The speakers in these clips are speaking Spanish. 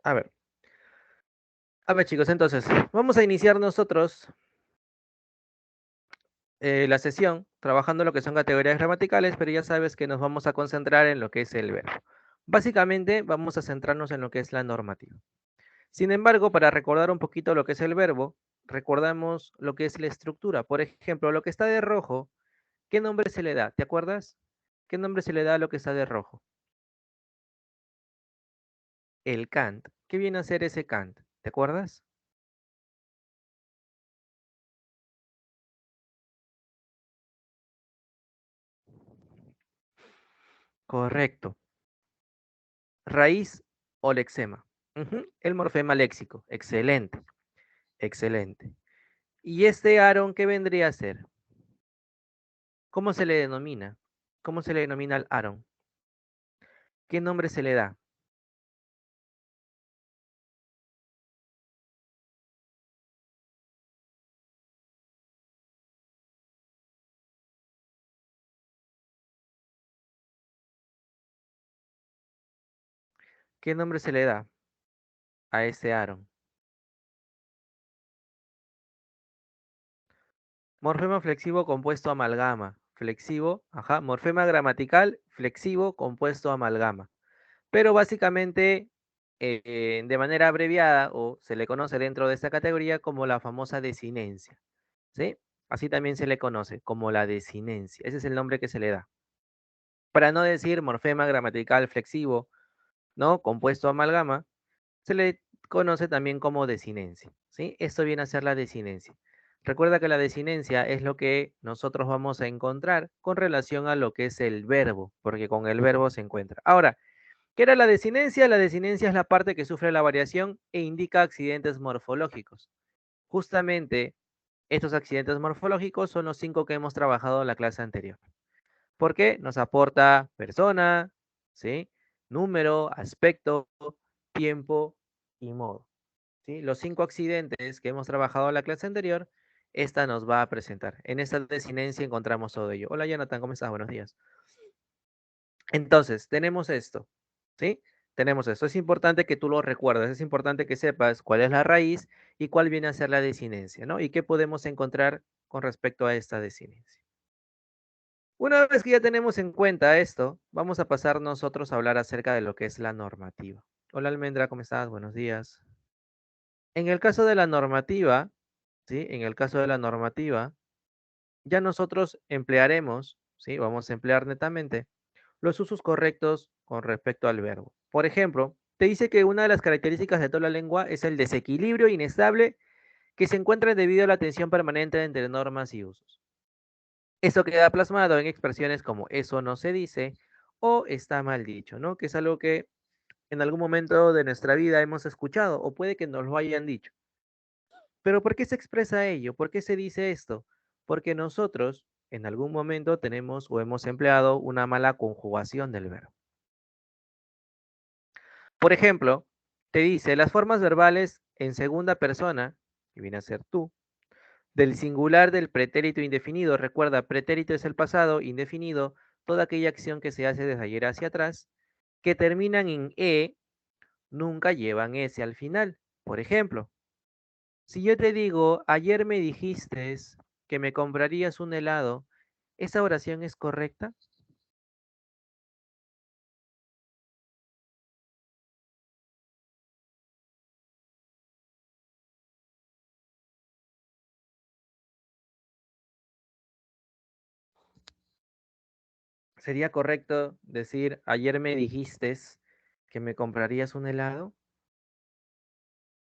A ver. A ver, chicos, entonces, vamos a iniciar nosotros la sesión trabajando lo que son categorías gramaticales, pero ya sabes que nos vamos a concentrar en lo que es el verbo. Básicamente, vamos a centrarnos en lo que es la normativa. Sin embargo, para recordar un poquito lo que es el verbo, recordamos lo que es la estructura. Por ejemplo, lo que está de rojo, ¿qué nombre se le da? ¿Te acuerdas? ¿Qué nombre se le da a lo que está de rojo? El can't. ¿Qué viene a ser ese can't? ¿Te acuerdas? Correcto. Raíz o lexema. Ujú, el morfema léxico. Excelente, excelente. ¿Y este Aaron qué vendría a ser? ¿Cómo se le denomina? ¿Cómo se le denomina al Aaron? ¿Qué nombre se le da? ¿Qué nombre se le da a ese Aaron? Morfema flexivo compuesto amalgama. Flexivo, ajá, morfema gramatical, flexivo compuesto amalgama. Pero básicamente, de manera abreviada, o se le conoce dentro de esta categoría como la famosa desinencia, ¿sí? Así también se le conoce como la desinencia. Ese es el nombre que se le da. Para no decir morfema gramatical flexivo, ¿no? Compuesto amalgama, se le conoce también como desinencia, ¿sí? Esto viene a ser la desinencia. Recuerda que la desinencia es lo que nosotros vamos a encontrar con relación a lo que es el verbo, porque con el verbo se encuentra. Ahora, ¿qué era la desinencia? La desinencia es la parte que sufre la variación e indica accidentes morfológicos. Justamente estos accidentes morfológicos son los 5 que hemos trabajado en la clase anterior. ¿Por qué? Nos aporta persona, ¿sí? Número, aspecto, tiempo y modo. ¿Sí? Los 5 accidentes que hemos trabajado en la clase anterior, esta nos va a presentar. En esta desinencia encontramos todo ello. Hola Jonathan, ¿cómo estás? Buenos días. Entonces, tenemos esto, ¿sí? Tenemos esto. Es importante que tú lo recuerdes, es importante que sepas cuál es la raíz y cuál viene a ser la desinencia, ¿no? Y qué podemos encontrar con respecto a esta desinencia. Una vez que ya tenemos en cuenta esto, vamos a pasar nosotros a hablar acerca de lo que es la normativa. Hola Almendra, ¿cómo estás? Buenos días. En el caso de la normativa, ¿sí? En el caso de la normativa, ya nosotros emplearemos, ¿sí? Vamos a emplear netamente los usos correctos con respecto al verbo. Por ejemplo, te dice que una de las características de toda la lengua es el desequilibrio inestable que se encuentra debido a la tensión permanente entre normas y usos. Esto queda plasmado en expresiones como eso no se dice o está mal dicho, ¿no? Que es algo que en algún momento de nuestra vida hemos escuchado o puede que nos lo hayan dicho. Pero ¿por qué se expresa ello? ¿Por qué se dice esto? Porque nosotros en algún momento tenemos o hemos empleado una mala conjugación del verbo. Por ejemplo, te dice las formas verbales en segunda persona, que viene a ser tú, del singular del pretérito indefinido. Recuerda, pretérito es el pasado, indefinido, toda aquella acción que se hace desde ayer hacia atrás, que terminan en e, nunca llevan ese al final. Por ejemplo, si yo te digo, ayer me dijiste que me comprarías un helado, ¿esa oración es correcta? ¿Sería correcto decir, ayer me dijiste que me comprarías un helado?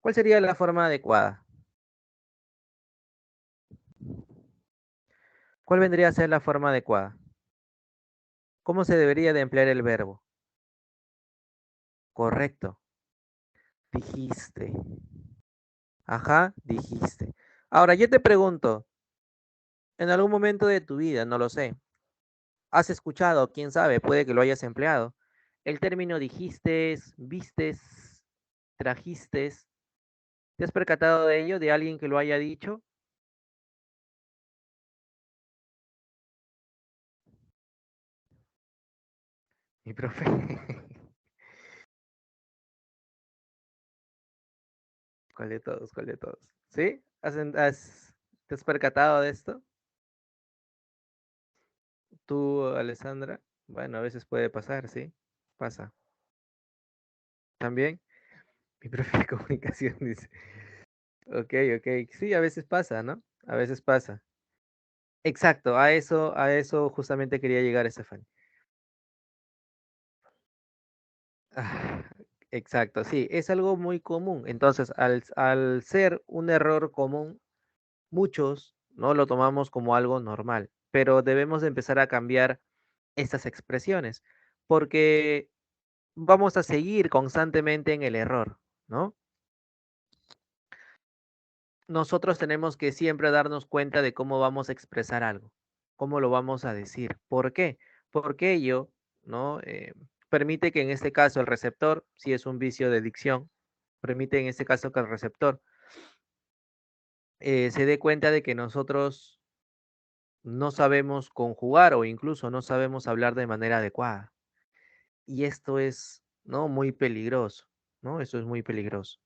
¿Cuál sería la forma adecuada? ¿Cuál vendría a ser la forma adecuada? ¿Cómo se debería de emplear el verbo? Correcto. Dijiste. Ajá, dijiste. Ahora, yo te pregunto, en algún momento de tu vida, no lo sé, has escuchado, quién sabe, puede que lo hayas empleado, el término dijiste, vistes, trajiste, ¿te has percatado de ello, de alguien que lo haya dicho? Mi profe. ¿Cuál de todos? ¿Cuál de todos? ¿Sí? ¿Te has percatado de esto? ¿Tú, Alessandra? Bueno, a veces puede pasar, ¿sí? Pasa. ¿También? Mi profe de comunicación dice. Ok, ok. Sí, a veces pasa, ¿no? A veces pasa. Exacto, a eso justamente quería llegar, Estefan. Ah, exacto, sí, es algo muy común. Entonces, al ser un error común, muchos no lo tomamos como algo normal, pero debemos de empezar a cambiar estas expresiones, porque vamos a seguir constantemente en el error, ¿no? Nosotros tenemos que siempre darnos cuenta de cómo vamos a expresar algo, cómo lo vamos a decir. ¿Por qué? Porque ello, ¿no? Permite que en este caso el receptor, si es un vicio de dicción, permite en este caso que el receptor se dé cuenta de que nosotros no sabemos conjugar o incluso no sabemos hablar de manera adecuada. Y esto es, ¿no? Muy peligroso, ¿no? Eso es muy peligroso.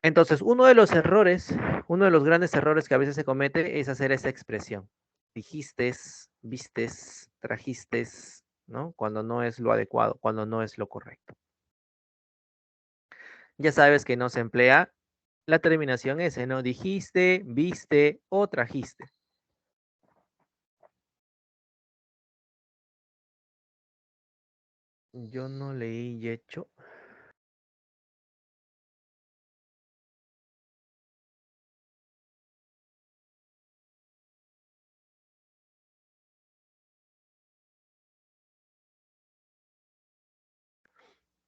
Entonces, uno de los grandes errores que a veces se comete es hacer esa expresión. Dijistes, vistes, trajistes, ¿no? Cuando no es lo adecuado, cuando no es lo correcto. Ya sabes que no se emplea la terminación S, ¿no? Dijiste, viste o trajiste. Yo no leí hecho.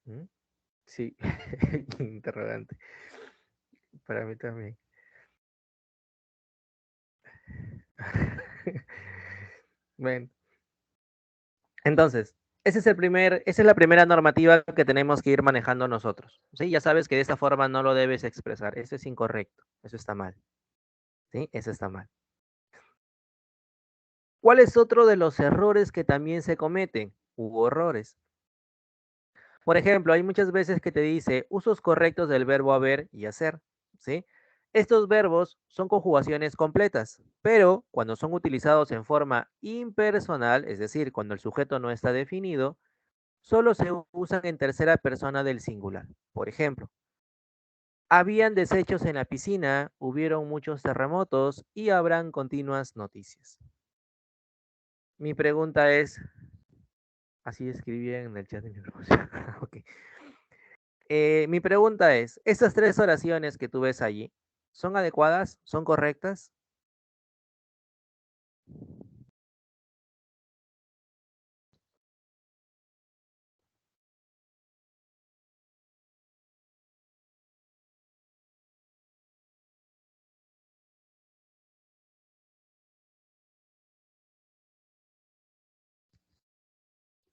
¿Mm? Sí, interrogante. Para mí también. Bueno, entonces, esa es la primera normativa que tenemos que ir manejando nosotros. ¿Sí? Ya sabes que de esta forma no lo debes expresar. Eso es incorrecto. Eso está mal. ¿Sí? Eso está mal. ¿Cuál es otro de los errores que también se cometen? Hubo errores. Por ejemplo, hay muchas veces que te dice usos correctos del verbo haber y hacer. ¿Sí? Estos verbos son conjugaciones completas, pero cuando son utilizados en forma impersonal, es decir, cuando el sujeto no está definido, solo se usan en tercera persona del singular. Por ejemplo, habían desechos en la piscina, hubieron muchos terremotos y habrán continuas noticias. Mi pregunta es, así escribí en el chat de mi promoción. Ok. Mi pregunta es, ¿estas tres oraciones que tú ves allí son adecuadas? ¿Son correctas?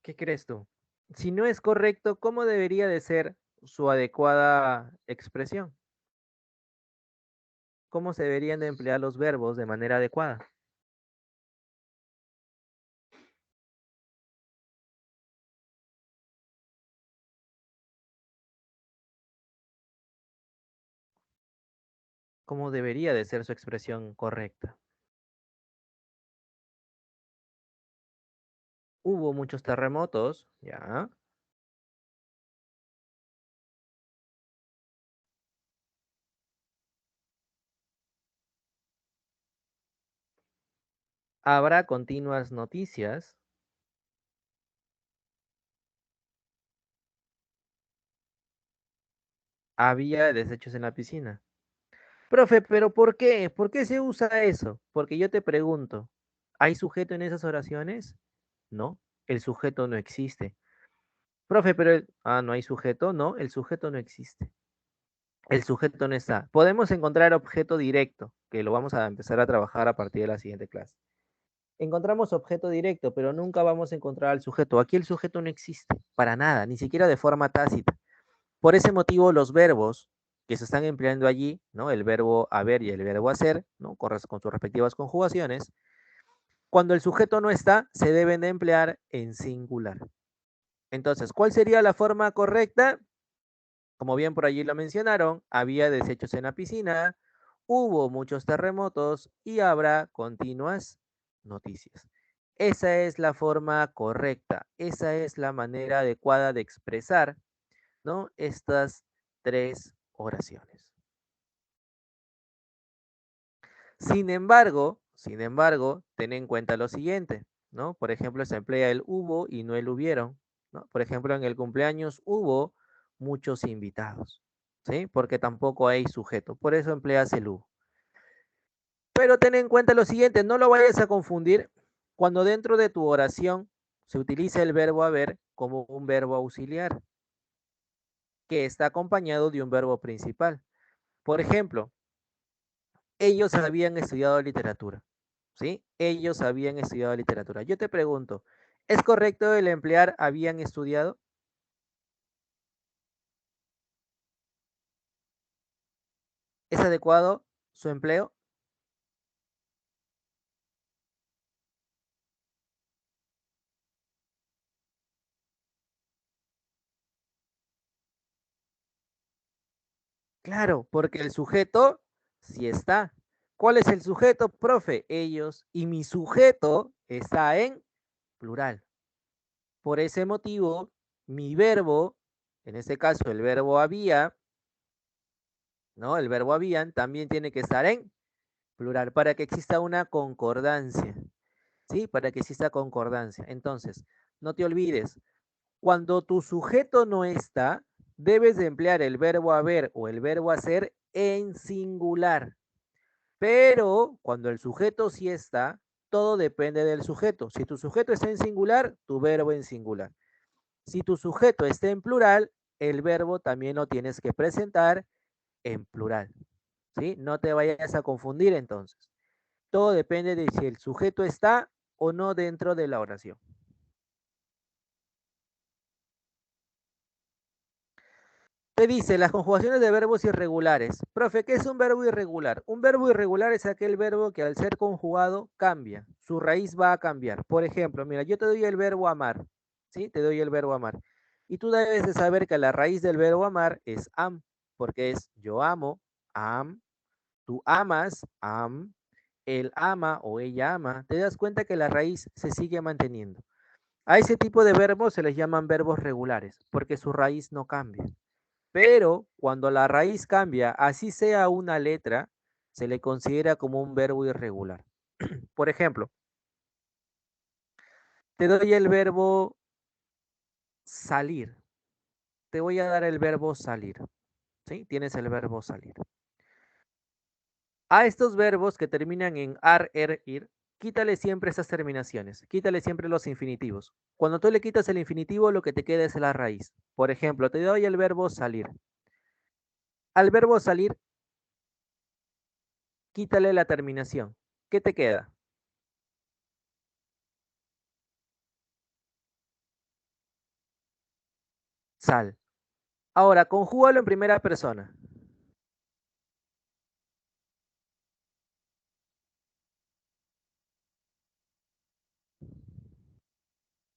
¿Qué crees tú? Si no es correcto, ¿cómo debería de ser su adecuada expresión? ¿Cómo se deberían de emplear los verbos de manera adecuada? ¿Cómo debería de ser su expresión correcta? Hubo muchos terremotos, ya. Habrá continuas noticias. Había desechos en la piscina. Profe, pero ¿por qué? ¿Por qué se usa eso? Porque yo te pregunto, ¿hay sujeto en esas oraciones? No, el sujeto no existe. Profe, pero no hay sujeto, no, el sujeto no existe. El sujeto no está. Podemos encontrar objeto directo, que lo vamos a empezar a trabajar a partir de la siguiente clase. Encontramos objeto directo, pero nunca vamos a encontrar al sujeto. Aquí el sujeto no existe, para nada, ni siquiera de forma tácita. Por ese motivo, los verbos que se están empleando allí, ¿no? El verbo haber y el verbo hacer, ¿no? Con sus respectivas conjugaciones, cuando el sujeto no está, se deben de emplear en singular. Entonces, ¿cuál sería la forma correcta? Como bien por allí lo mencionaron, había desechos en la piscina, hubo muchos terremotos y habrá continuas noticias. Esa es la forma correcta, esa es la manera adecuada de expresar, ¿no? Estas tres oraciones. Sin embargo, ten en cuenta lo siguiente, ¿no? Por ejemplo, se emplea el hubo y no el hubieron, ¿no? Por ejemplo, en el cumpleaños hubo muchos invitados, ¿sí? Porque tampoco hay sujeto, por eso empleas el hubo. Pero ten en cuenta lo siguiente, no lo vayas a confundir cuando dentro de tu oración se utiliza el verbo haber como un verbo auxiliar que está acompañado de un verbo principal. Por ejemplo, ellos habían estudiado literatura. ¿Sí? Ellos habían estudiado literatura. Yo te pregunto, ¿es correcto el emplear habían estudiado? ¿Es adecuado su empleo? Claro, porque el sujeto sí está. ¿Cuál es el sujeto, profe? Ellos. Y mi sujeto está en plural. Por ese motivo, mi verbo, en este caso el verbo había, ¿no? El verbo habían también tiene que estar en plural para que exista una concordancia. ¿Sí? Para que exista concordancia. Entonces, no te olvides, cuando tu sujeto no está, debes de emplear el verbo haber o el verbo hacer en singular. Pero cuando el sujeto sí está, todo depende del sujeto. Si tu sujeto está en singular, tu verbo en singular. Si tu sujeto está en plural, el verbo también lo tienes que presentar en plural. ¿Sí? No te vayas a confundir entonces. Todo depende de si el sujeto está o no dentro de la oración. Te dice las conjugaciones de verbos irregulares. Profe, ¿qué es un verbo irregular? Un verbo irregular es aquel verbo que al ser conjugado cambia. Su raíz va a cambiar. Por ejemplo, mira, yo te doy el verbo amar. ¿Sí? Te doy el verbo amar. Y tú debes de saber que la raíz del verbo amar es am, porque es yo amo, am, tú amas, am, él ama o ella ama. Te das cuenta que la raíz se sigue manteniendo. A ese tipo de verbos se les llaman verbos regulares, porque su raíz no cambia. Pero cuando la raíz cambia, así sea una letra, se le considera como un verbo irregular. Por ejemplo, te doy el verbo salir. Te voy a dar el verbo salir. ¿Sí? Tienes el verbo salir. A estos verbos que terminan en ar, er, ir, quítale siempre esas terminaciones. Quítale siempre los infinitivos. Cuando tú le quitas el infinitivo, lo que te queda es la raíz. Por ejemplo, te doy el verbo salir. Al verbo salir, quítale la terminación. ¿Qué te queda? Sal. Ahora, conjúgalo en primera persona.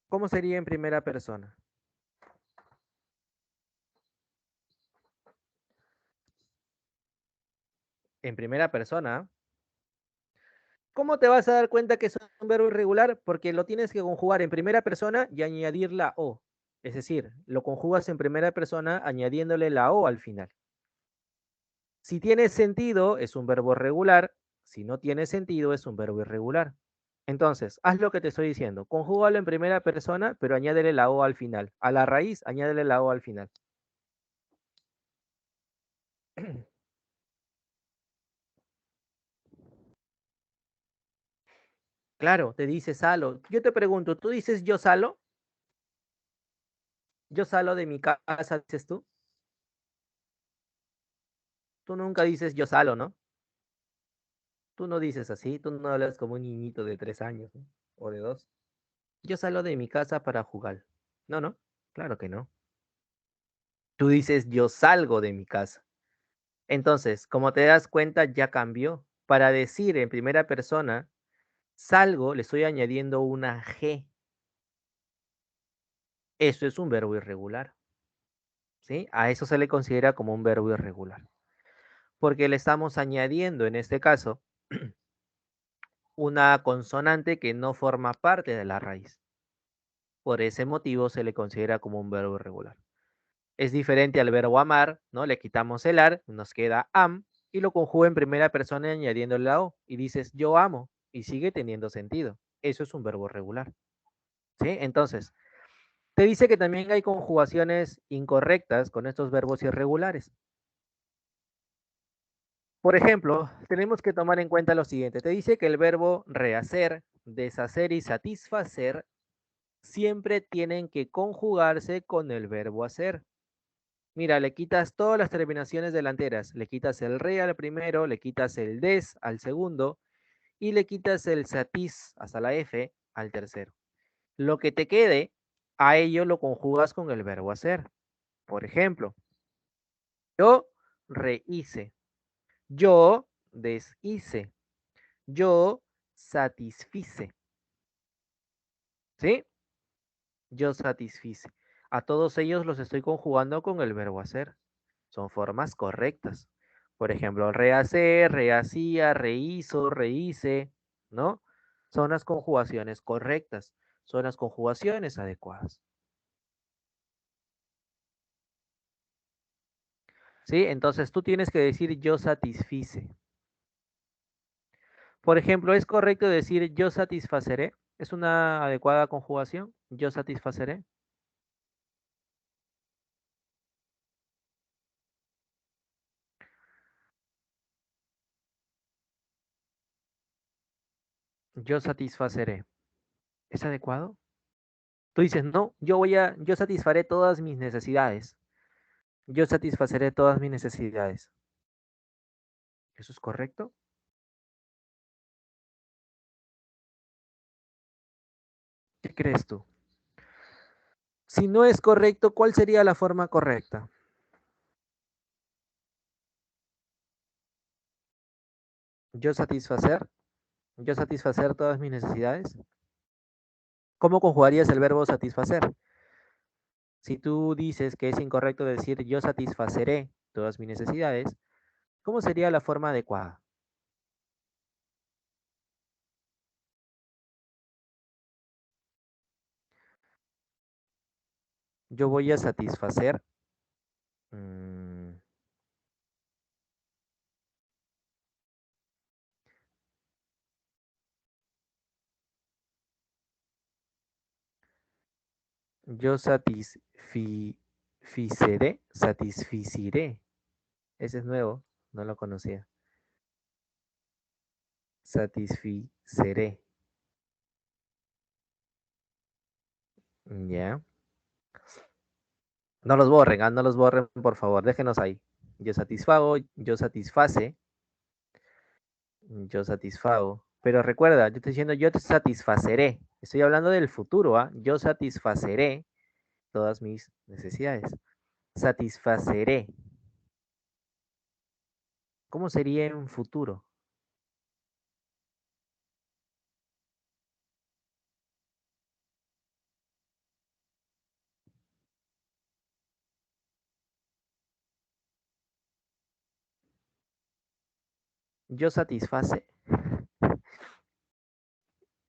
¿Cómo sería en primera persona? En primera persona. ¿Cómo te vas a dar cuenta que es un verbo irregular? Porque lo tienes que conjugar en primera persona y añadir la O. Es decir, lo conjugas en primera persona añadiéndole la O al final. Si tiene sentido, es un verbo regular. Si no tiene sentido, es un verbo irregular. Entonces, haz lo que te estoy diciendo. Conjúgalo en primera persona, pero añádele la O al final. A la raíz, añádele la O al final. Claro, te dice salo. Yo te pregunto, ¿tú dices yo salo? Yo salo de mi casa, dices tú. Tú nunca dices yo salo, ¿no? Tú no dices así, tú no hablas como un niñito de 3 años, ¿no? O de 2. Yo salgo de mi casa para jugar. No, no, claro que no. Tú dices yo salgo de mi casa. Entonces, como te das cuenta, ya cambió. Para decir en primera persona, salgo, le estoy añadiendo una G. Eso es un verbo irregular. ¿sí? A eso se le considera como un verbo irregular, porque le estamos añadiendo en este caso una consonante que no forma parte de la raíz. Por ese motivo se le considera como un verbo irregular. Es diferente al verbo amar, ¿no? Le quitamos el ar, nos queda am, y lo conjuga en primera persona añadiéndole la o, y dices yo amo, y sigue teniendo sentido. Eso es un verbo regular, ¿sí? Entonces, te dice que también hay conjugaciones incorrectas con estos verbos irregulares. Por ejemplo, tenemos que tomar en cuenta lo siguiente. Te dice que el verbo rehacer, deshacer y satisfacer siempre tienen que conjugarse con el verbo hacer. Mira, le quitas todas las terminaciones delanteras. Le quitas el re al primero, le quitas el des al segundo y le quitas el satis hasta la F al tercero. Lo que te quede, a ello lo conjugas con el verbo hacer. Por ejemplo, yo rehice, yo deshice, yo satisfice, ¿sí? Yo satisfice. A todos ellos los estoy conjugando con el verbo hacer. Son formas correctas. Por ejemplo, rehacer, rehacía, rehizo, rehice, ¿no? Son las conjugaciones correctas. Son las conjugaciones adecuadas. ¿Sí? Entonces tú tienes que decir yo satisfice. Por ejemplo, ¿es correcto decir yo satisfaceré? ¿Es una adecuada conjugación? Yo satisfaceré. Yo satisfaceré. ¿Es adecuado? Tú dices, no, yo satisfaré todas mis necesidades. Yo satisfaceré todas mis necesidades. ¿Eso es correcto? ¿Qué crees tú? Si no es correcto, ¿cuál sería la forma correcta? Yo satisfacer. Yo satisfacer todas mis necesidades. ¿Cómo conjugarías el verbo satisfacer? Si tú dices que es incorrecto decir yo satisfaceré todas mis necesidades, ¿cómo sería la forma adecuada? Yo voy a satisfacer. mm, yo satisficiré. Ese es nuevo, no lo conocía. Satisficeré. Ya. No los borren, no los borren, por favor, déjenos ahí. Yo satisfago, yo satisface, yo satisfago. Pero recuerda, yo estoy diciendo yo te satisfaceré. Estoy hablando del futuro, ¿ah? Yo satisfaceré todas mis necesidades. Satisfaceré. ¿Cómo sería en un futuro? Yo satisface.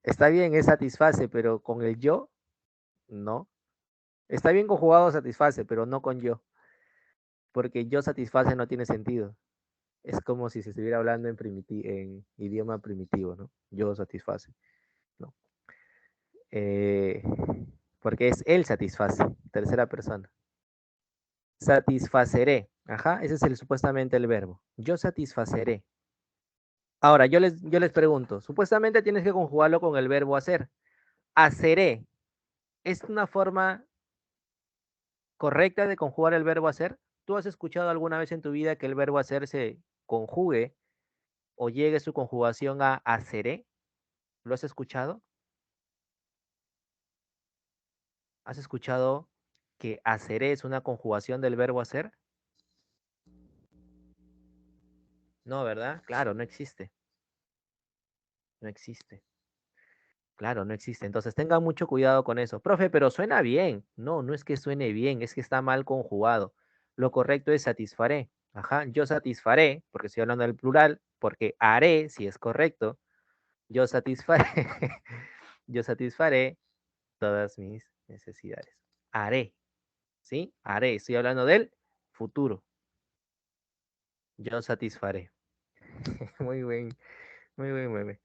Está bien, es satisface, pero con el yo, no. Está bien conjugado satisface, pero no con yo. Porque yo satisface no tiene sentido. Es como si se estuviera hablando en idioma primitivo, ¿no? Yo satisface, ¿no? Eh, porque es él satisface, tercera persona. Satisfaceré, ajá, ese es supuestamente el verbo. Yo satisfaceré. Ahora, yo les pregunto, supuestamente tienes que conjugarlo con el verbo hacer. Haceré, ¿es una forma correcta de conjugar el verbo hacer? ¿Tú has escuchado alguna vez en tu vida que el verbo hacer se conjugue o llegue su conjugación a haceré? ¿Lo has escuchado? ¿Has escuchado que haceré es una conjugación del verbo hacer? No, ¿verdad? Claro, no existe. No existe. Claro, no existe. Entonces tengan mucho cuidado con eso. Profe, pero suena bien. No, no es que suene bien, es que está mal conjugado. Lo correcto es satisfaré. Ajá, yo satisfaré, porque estoy hablando del plural, porque haré, si es correcto, yo satisfaré, yo satisfaré todas mis necesidades. Haré, ¿sí? Haré, estoy hablando del futuro. Yo satisfaré. Muy buen, muy buen meme.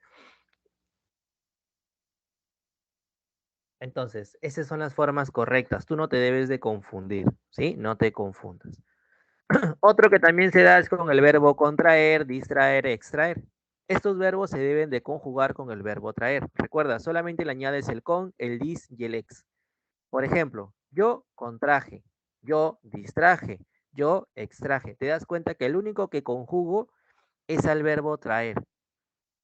Entonces, esas son las formas correctas. Tú no te debes de confundir, ¿sí? No te confundas. Otro que también se da es con el verbo contraer, distraer, extraer. Estos verbos se deben de conjugar con el verbo traer. Recuerda, solamente le añades el con, el dis y el ex. Por ejemplo, yo contraje, yo distraje, yo extraje. Te das cuenta que el único que conjugo es al verbo traer.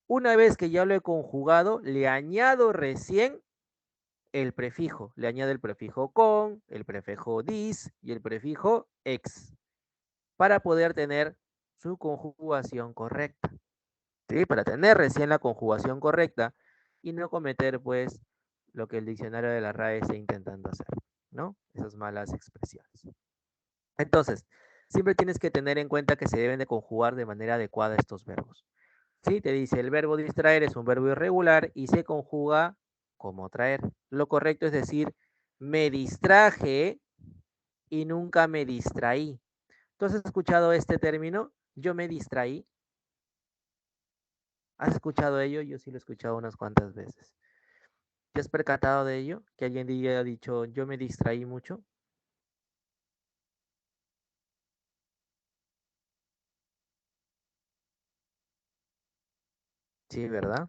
Una vez que ya lo he conjugado, le añado recién el prefijo. Le añado el prefijo con, el prefijo dis y el prefijo ex para poder tener su conjugación correcta. ¿Sí? Para tener recién la conjugación correcta y no cometer, pues, lo que el diccionario de la RAE está intentando hacer, ¿no? Esas malas expresiones. Entonces, siempre tienes que tener en cuenta que se deben de conjugar de manera adecuada estos verbos. ¿Sí? Te dice, el verbo distraer es un verbo irregular y se conjuga como traer. Lo correcto es decir, me distraje y nunca me distraí. ¿Tú has escuchado este término? Yo me distraí. ¿Has escuchado ello? Yo sí lo he escuchado unas cuantas veces. ¿Te has percatado de ello? Que alguien haya dicho, yo me distraí mucho. Sí, ¿verdad?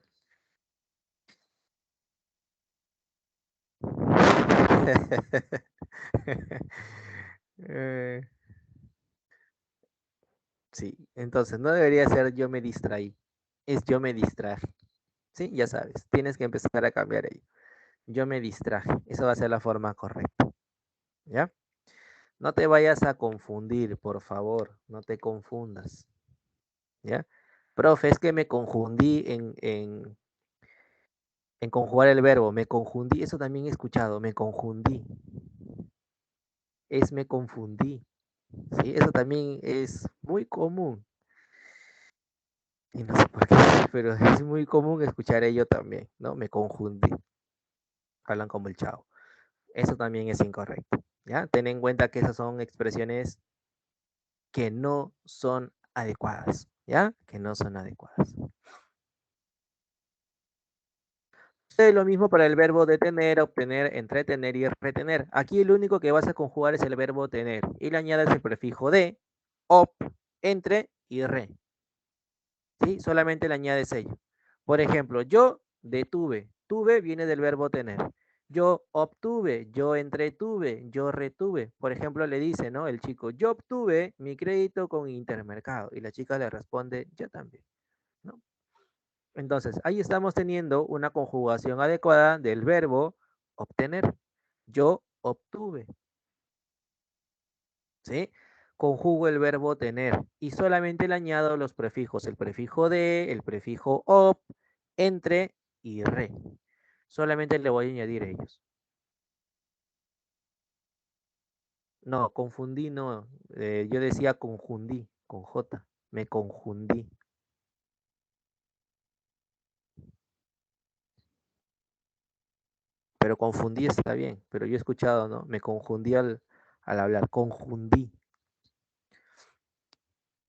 Eh, sí, entonces no debería ser yo me distraí, es yo me distraje. Sí, ya sabes, tienes que empezar a cambiar ello. Yo me distraje, eso va a ser la forma correcta, ¿ya? No te vayas a confundir, por favor, no te confundas, ¿ya? Profe, es que me confundí en conjugar el verbo, me confundí, eso también he escuchado, me confundí, es me confundí, ¿sí? Eso también es muy común, y no sé por qué, pero es muy común escuchar ello también, ¿no? Me confundí, hablan como el chavo, eso también es incorrecto, ¿ya? Ten en cuenta que esas son expresiones que no son adecuadas, ¿ya? Que no son adecuadas. Es lo mismo para el verbo detener, obtener, entretener y retener. Aquí el único que vas a conjugar es el verbo tener y le añades el prefijo de, op, entre y re. ¿Sí? Solamente le añades ello. Por ejemplo, yo detuve. Tuve viene del verbo tener. Yo obtuve, yo entretuve, yo retuve. Por ejemplo, le dice, ¿no? El chico, yo obtuve mi crédito con Intermercado. Y la chica le responde, yo también, ¿no? Entonces, ahí estamos teniendo una conjugación adecuada del verbo obtener. Yo obtuve, ¿sí? Conjugo el verbo tener y solamente le añado los prefijos, el prefijo de, el prefijo op, entre y re. Solamente le voy a añadir ellos. No, confundí, no. Yo decía confundí, con J. Me confundí. Pero confundí está bien. Pero yo he escuchado, ¿no? Me confundí al hablar. Confundí.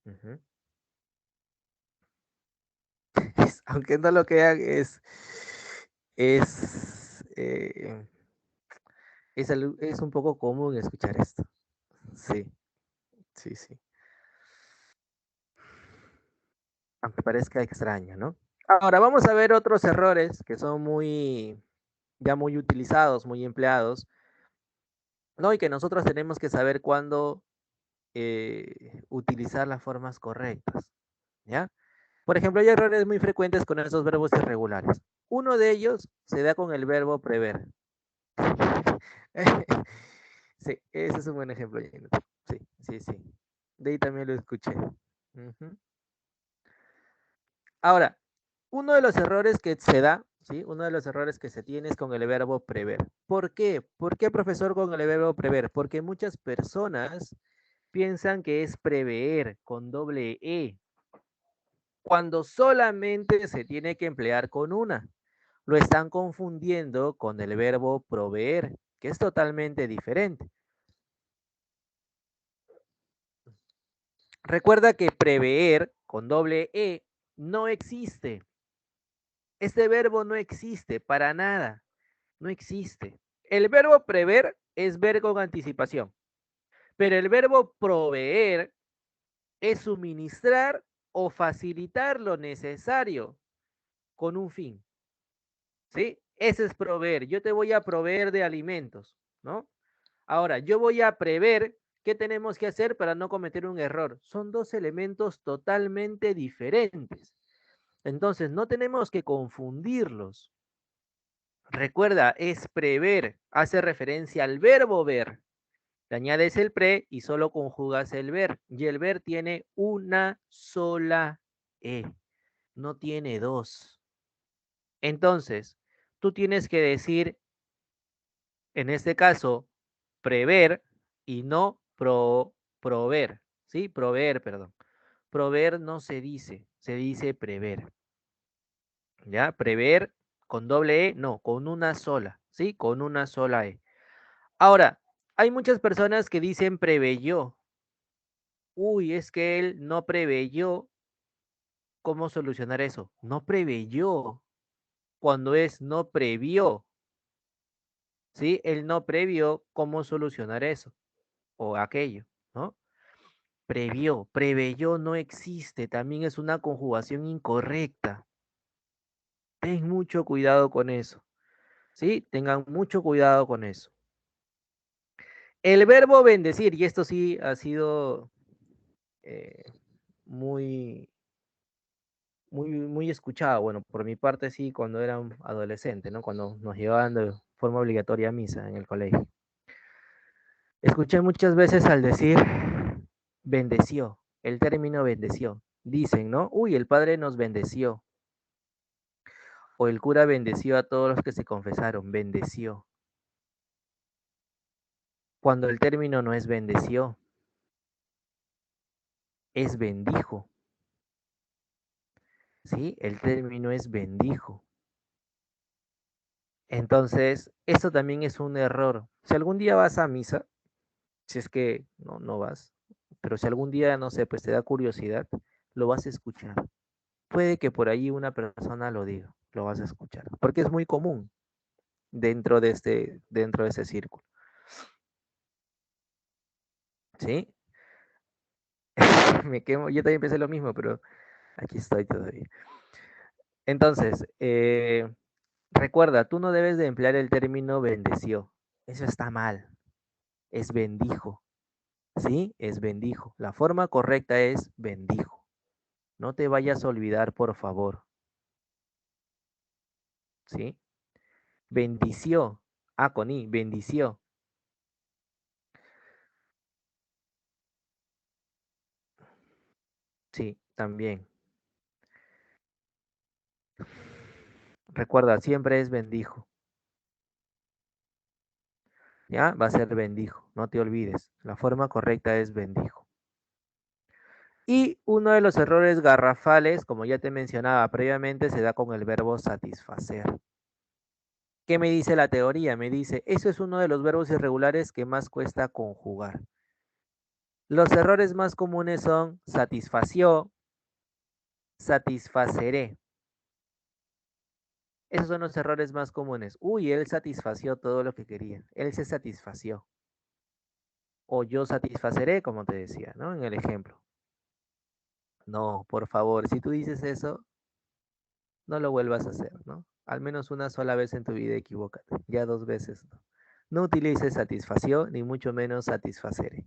Ujú. Aunque no lo crean, es, eh, es un poco común escuchar esto. Sí, sí, sí. Aunque parezca extraño, ¿no? Ahora vamos a ver otros errores que son ya muy utilizados, muy empleados, ¿no? Y que nosotros tenemos que saber cuándo utilizar las formas correctas, ¿ya? Por ejemplo, hay errores muy frecuentes con esos verbos irregulares. Uno de ellos se da con el verbo prever. Sí, ese es un buen ejemplo, Jennifer. Sí, sí, sí. De ahí también lo escuché. Ujú. Ahora, uno de los errores que se da, ¿sí? Uno de los errores que se tiene es con el verbo prever. ¿Por qué? ¿Por qué, profesor, con el verbo prever? Porque muchas personas piensan que es prever con doble E, cuando solamente se tiene que emplear con una. Lo están confundiendo con el verbo proveer, que es totalmente diferente. Recuerda que prever con doble E no existe. Este verbo no existe para nada. No existe. El verbo prever es ver con anticipación, pero el verbo proveer es suministrar o facilitar lo necesario con un fin. ¿Sí? Ese es proveer. Yo te voy a proveer de alimentos, ¿no? Ahora, yo voy a prever qué tenemos que hacer para no cometer un error. Son dos elementos totalmente diferentes. Entonces, no tenemos que confundirlos. Recuerda, es prever, hace referencia al verbo ver. Le añades el pre y solo conjugas el ver. Y el ver tiene una sola E, no tiene dos. Entonces, tú tienes que decir, en este caso, prever y no proveer, ¿sí? Proveer, perdón. Proveer no se dice, se dice prever. ¿Ya? Prever con doble E, no, con una sola, ¿sí? Con una sola E. Ahora, hay muchas personas que dicen preveyó. Uy, es que él no preveyó cómo solucionar eso. No preveyó cuando es no previó, ¿sí? Él no previó cómo solucionar eso o aquello, ¿no? Previó, preveyó no existe, también es una conjugación incorrecta. Ten mucho cuidado con eso, ¿sí? Tengan mucho cuidado con eso. El verbo bendecir, y esto sí ha sido eh, muy, muy escuchado. Bueno, por mi parte sí, cuando era un adolescente, ¿no? Cuando nos llevaban de forma obligatoria a misa en el colegio. Escuché muchas veces al decir bendeció, el término bendeció. Dicen, ¿no? Uy, el Padre nos bendeció. O el cura bendeció a todos los que se confesaron, bendeció. Cuando el término no es bendeció, es bendijo. ¿Sí? El término es bendijo. Entonces, esto también es un error. Si algún día vas a misa, si es que no vas, pero si algún día, no sé, pues te da curiosidad, lo vas a escuchar. Puede que por ahí una persona lo diga, lo vas a escuchar, porque es muy común dentro de ese círculo. ¿Sí? Me quemo, yo también pensé lo mismo, pero aquí estoy todavía. Entonces, recuerda, tú no debes de emplear el término bendeció. Eso está mal. Es bendijo. ¿Sí? Es bendijo. La forma correcta es bendijo. No te vayas a olvidar, por favor. ¿Sí? Bendició. Ah, con I, bendició. Sí, también. Recuerda, siempre es bendijo. ¿Ya? Va a ser bendijo. No te olvides. La forma correcta es bendijo. Y uno de los errores garrafales, como ya te mencionaba previamente, se da con el verbo satisfacer. ¿Qué me dice la teoría? Me dice, eso es uno de los verbos irregulares que más cuesta conjugar. Los errores más comunes son satisfació, satisfaceré. Esos son los errores más comunes. Uy, él satisfació todo lo que quería. Él se satisfació. O yo satisfaceré, como te decía, ¿no? En el ejemplo. No, por favor, si tú dices eso, no lo vuelvas a hacer, ¿no? Al menos una sola vez en tu vida equivócate. Ya dos veces, ¿no? No utilices satisfació, ni mucho menos satisfaceré.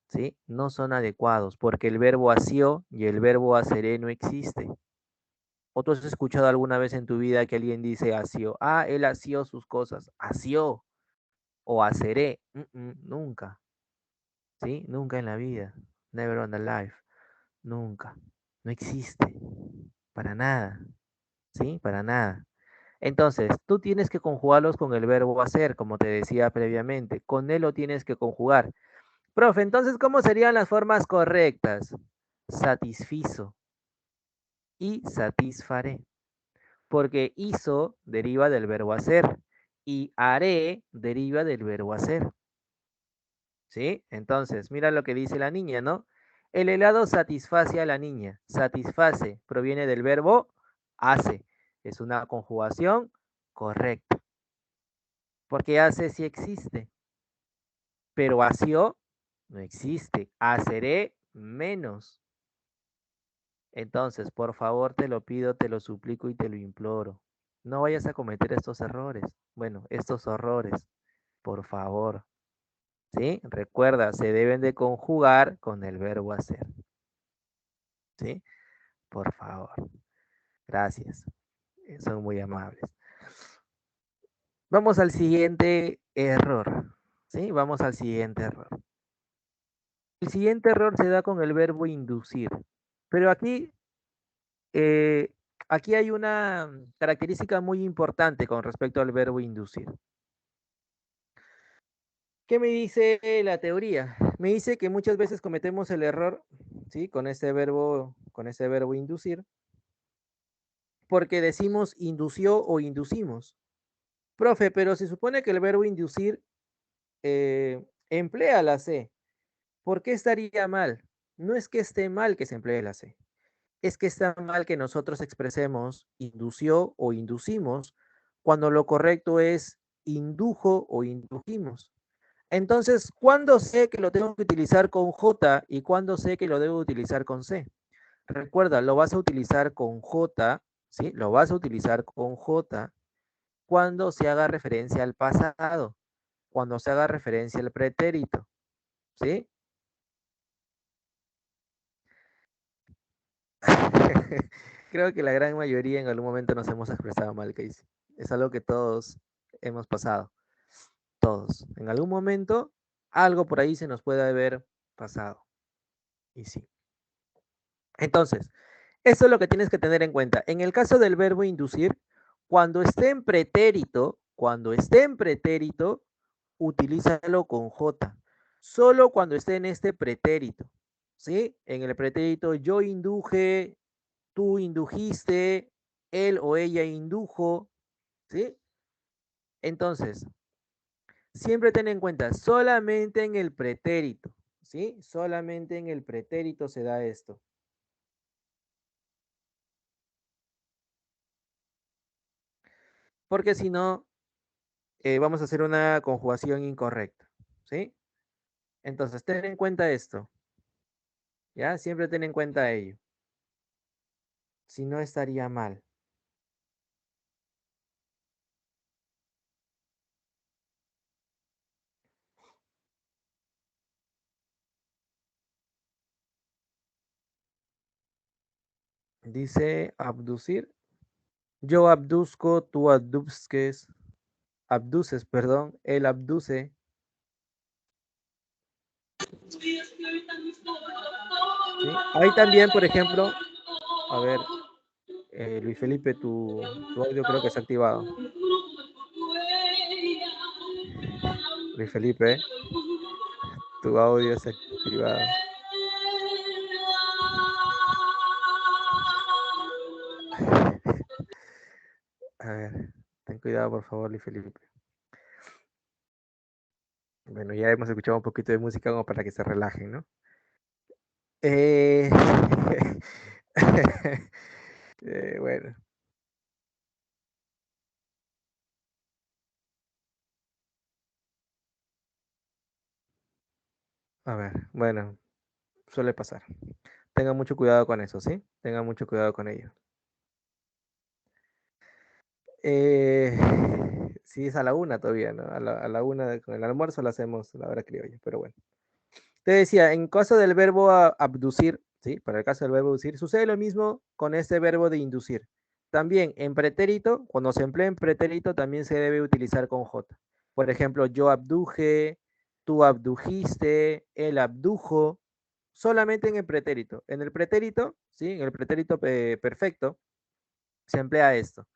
¿Sí? No son adecuados, porque el verbo asió y el verbo haceré no existe. ¿O tú has escuchado alguna vez en tu vida que alguien dice asió? Ah, él asió sus cosas. Asió o haceré. Nunca. ¿Sí? Nunca en la vida. Never on the life. Nunca. No existe. Para nada. ¿Sí? Para nada. Entonces, tú tienes que conjugarlos con el verbo hacer, como te decía previamente. Con él lo tienes que conjugar. Profe, entonces, ¿cómo serían las formas correctas? Satisfizo y satisfaré. Porque hizo deriva del verbo hacer y haré deriva del verbo hacer. ¿Sí? Entonces, mira lo que dice la niña, ¿no? El helado satisface a la niña. Satisface proviene del verbo hace. Es una conjugación correcta. Porque hace sí existe, pero vació no existe. Haceré menos. Entonces, por favor, te lo pido, te lo suplico y te lo imploro. No vayas a cometer estos errores. Bueno, estos horrores, por favor. ¿Sí? Recuerda, se deben de conjugar con el verbo hacer. ¿Sí? Por favor. Gracias. Son muy amables. Vamos al siguiente error. ¿Sí? Vamos al siguiente error. El siguiente error se da con el verbo inducir. Pero eh, aquí hay una característica muy importante con respecto al verbo inducir. ¿Qué me dice la teoría? Me dice que muchas veces cometemos el error, ¿sí? Con ese verbo inducir, porque decimos indució o inducimos. Profe, pero se supone que el verbo inducir emplea la C. ¿Por qué estaría mal? No es que esté mal que se emplee la C. Es que está mal que nosotros expresemos indució o inducimos cuando lo correcto es indujo o indujimos. Entonces, ¿cuándo sé que lo tengo que utilizar con J y cuándo sé que lo debo utilizar con C? Recuerda, lo vas a utilizar con J, ¿sí? Lo vas a utilizar con J cuando se haga referencia al pasado, cuando se haga referencia al pretérito, ¿sí? Creo que la gran mayoría en algún momento nos hemos expresado mal, Casey. Es algo que todos hemos pasado, todos. En algún momento, algo por ahí se nos puede haber pasado. Y sí. Entonces, eso es lo que tienes que tener en cuenta. En el caso del verbo inducir, cuando esté en pretérito, utilízalo con J. Solo cuando esté en este pretérito, ¿sí? En el pretérito yo induje, tú indujiste, él o ella indujo, ¿sí? Entonces, siempre ten en cuenta, solamente en el pretérito, ¿sí? Solamente en el pretérito se da esto. Porque si no, vamos a hacer una conjugación incorrecta, ¿sí? Entonces, ten en cuenta esto, ¿ya? Siempre ten en cuenta ello. Si no, estaría mal. Dice abducir. Yo abduzco, tú abduzques, abduces, perdón, él abduce. ¿Sí? Ahí también, por ejemplo, a ver, Luis Felipe, tu audio creo que está activado. Luis Felipe, tu audio está activado. A ver, ten cuidado, por favor, Luis Felipe. Bueno, ya hemos escuchado un poquito de música como para que se relajen, ¿no? Eh, bueno, a ver, bueno, suele pasar. Tenga mucho cuidado con eso, ¿sí? Tenga mucho cuidado con ello. Eh, sí, es a la una todavía, ¿no? A la una con el almuerzo lo hacemos a la hora criolla, pero bueno. Te decía, en caso del verbo abducir, ¿sí? Para el caso del verbo abducir, sucede lo mismo con este verbo de inducir. También en pretérito, cuando se emplea en pretérito, también se debe utilizar con J. Por ejemplo, yo abduje, tú abdujiste, él abdujo, solamente en el pretérito. En el pretérito, ¿sí? En el pretérito perfecto, se emplea esto,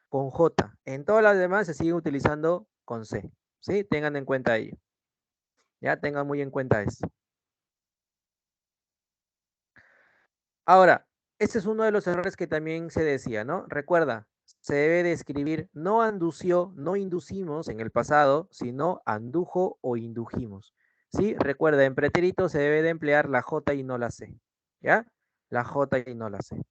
con J. En todas las demás se sigue utilizando con C, ¿sí? Tengan en cuenta ello. Ya tengan muy en cuenta eso. Ahora, este es uno de los errores que también se decía, ¿no? Recuerda, se debe de escribir no andució, no inducimos en el pasado, sino andujo o indujimos. ¿Sí? Recuerda, en pretérito se debe de emplear la J y no la C. ¿Ya? La J y no la C.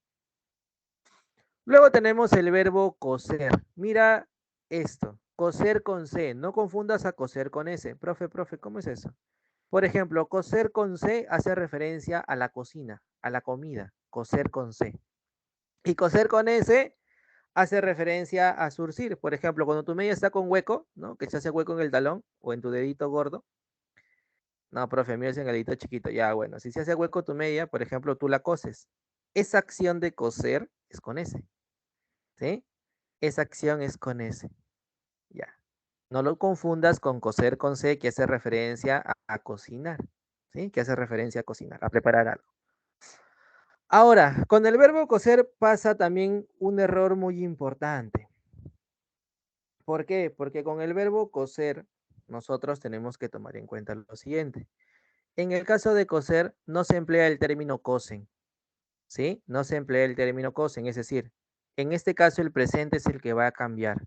Luego tenemos el verbo coser. Mira esto, coser con C. No confundas a coser con S. Profe, ¿cómo es eso? Por ejemplo, coser con C hace referencia a la cocina, a la comida. Coser con C. Y coser con S hace referencia a surcir. Por ejemplo, cuando tu media está con hueco, ¿no? Que se hace hueco en el talón o en tu dedito gordo. No, profe, mío es en el dedito chiquito. Ya, bueno, si se hace hueco tu media, por ejemplo, tú la coses. Esa acción de coser es con S, ¿sí? Esa acción es con S. Ya. No lo confundas con coser con C, que hace referencia a cocinar, ¿sí? Que hace referencia a cocinar, a preparar algo. Ahora, con el verbo coser pasa también un error muy importante. ¿Por qué? Porque con el verbo coser nosotros tenemos que tomar en cuenta lo siguiente. En el caso de coser no se emplea el término cosen, ¿sí? No se emplea el término cosen, es decir, en este caso el presente es el que va a cambiar.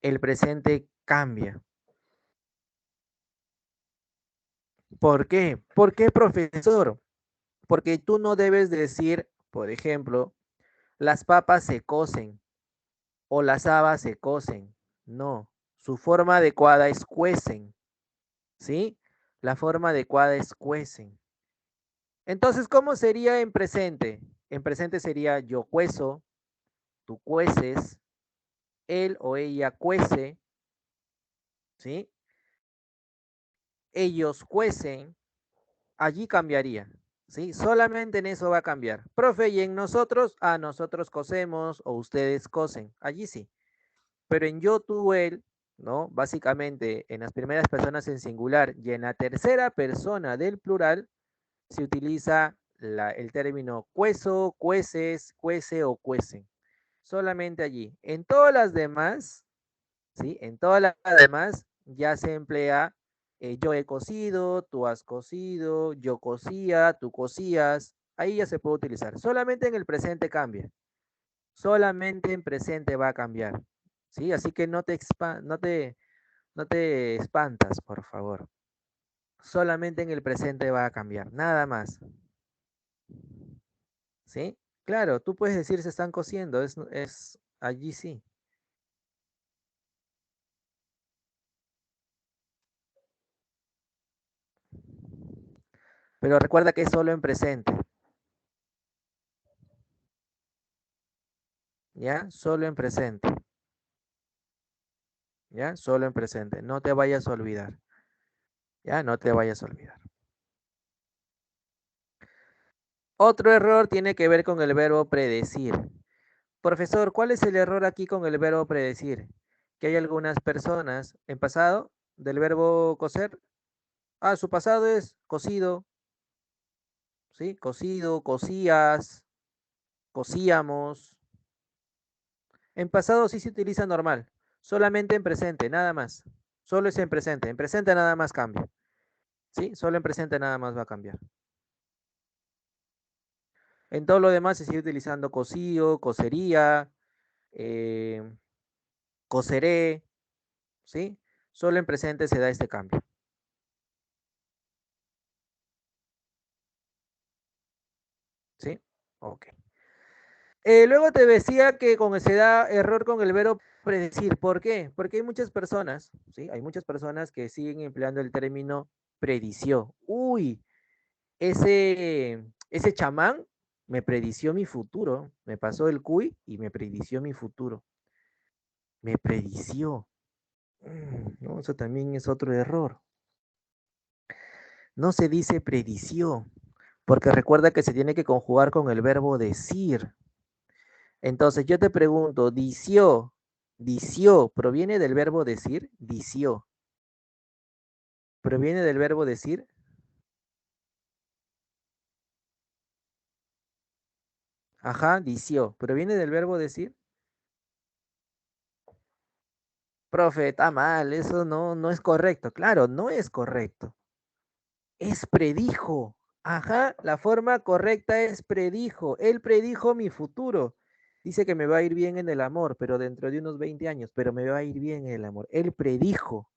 El presente cambia. ¿Por qué? ¿Por qué, profesor? Porque tú no debes decir, por ejemplo, las papas se cocen o las habas se cocen. No, su forma adecuada es cuecen, ¿sí? La forma adecuada es cuecen. Entonces, ¿cómo sería en presente? En presente sería yo cuezo, tú cueces, él o ella cuece, ¿sí? Ellos cuecen, allí cambiaría, ¿sí? Solamente en eso va a cambiar. Profe, y en nosotros, nosotros cosemos o ustedes cosen, allí sí. Pero en yo, tú, él, ¿no? Básicamente en las primeras personas en singular y en la tercera persona del plural se utiliza el término cuezo, cueces, cuece o cuecen. Solamente allí. En todas las demás, ¿sí? En todas las demás ya se emplea yo he cocido, tú has cocido, yo cocía, tú cocías. Ahí ya se puede utilizar. Solamente en el presente cambia. Solamente en presente va a cambiar. ¿Sí? Así que no te espantas, por favor. Solamente en el presente va a cambiar, nada más. ¿Sí? Claro, tú puedes decir se están cociendo, es allí sí. Pero recuerda que es solo en presente, ¿ya? Solo en presente, ¿ya? Solo en presente. No te vayas a olvidar, ¿ya? No te vayas a olvidar. Otro error tiene que ver con el verbo predecir. Profesor, ¿cuál es el error aquí con el verbo predecir? Que hay algunas personas en pasado del verbo coser. Su pasado es cocido, ¿sí? Cocido, cocías, cocíamos. En pasado sí se utiliza normal, solamente en presente, nada más. Solo es en presente nada más cambia, ¿sí? Solo en presente nada más va a cambiar. En todo lo demás se sigue utilizando cocido, cocería, eh, coceré, ¿sí? Solo en presente se da este cambio, ¿sí? Ok. Luego te decía que se da error con el verbo predecir. ¿Por qué? Porque hay muchas personas, ¿sí? Hay muchas personas que siguen empleando el término predició. Uy, ese chamán me predició mi futuro. Me pasó el cuy y me predició mi futuro. Me predició. No, eso también es otro error. No se dice predició, porque recuerda que se tiene que conjugar con el verbo decir. Entonces yo te pregunto, dició, ¿proviene del verbo decir? Dició. ¿Proviene del verbo decir? Ajá, dició. ¿Proviene del verbo decir? Profe, está mal, eso no es correcto. Claro, no es correcto. Es predijo. Ajá, la forma correcta es predijo. Él predijo mi futuro. Dice que me va a ir bien en el amor, pero dentro de unos 20 años, pero me va a ir bien en el amor. Él predijo.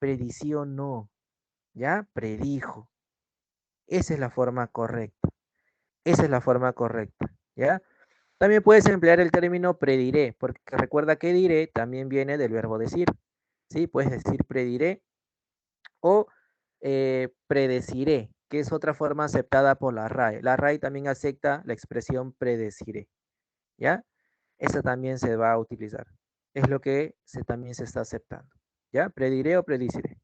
Predición no. ¿Ya? Predijo. Esa es la forma correcta. Esa es la forma correcta. ¿Ya? También puedes emplear el término prediré, porque recuerda que diré también viene del verbo decir. ¿Sí? Puedes decir prediré o predeciré, que es otra forma aceptada por la RAE. La RAE también acepta la expresión predeciré, ¿ya? Esa también se va a utilizar. Es lo que también se está aceptando, ¿ya? Prediré o prediciré.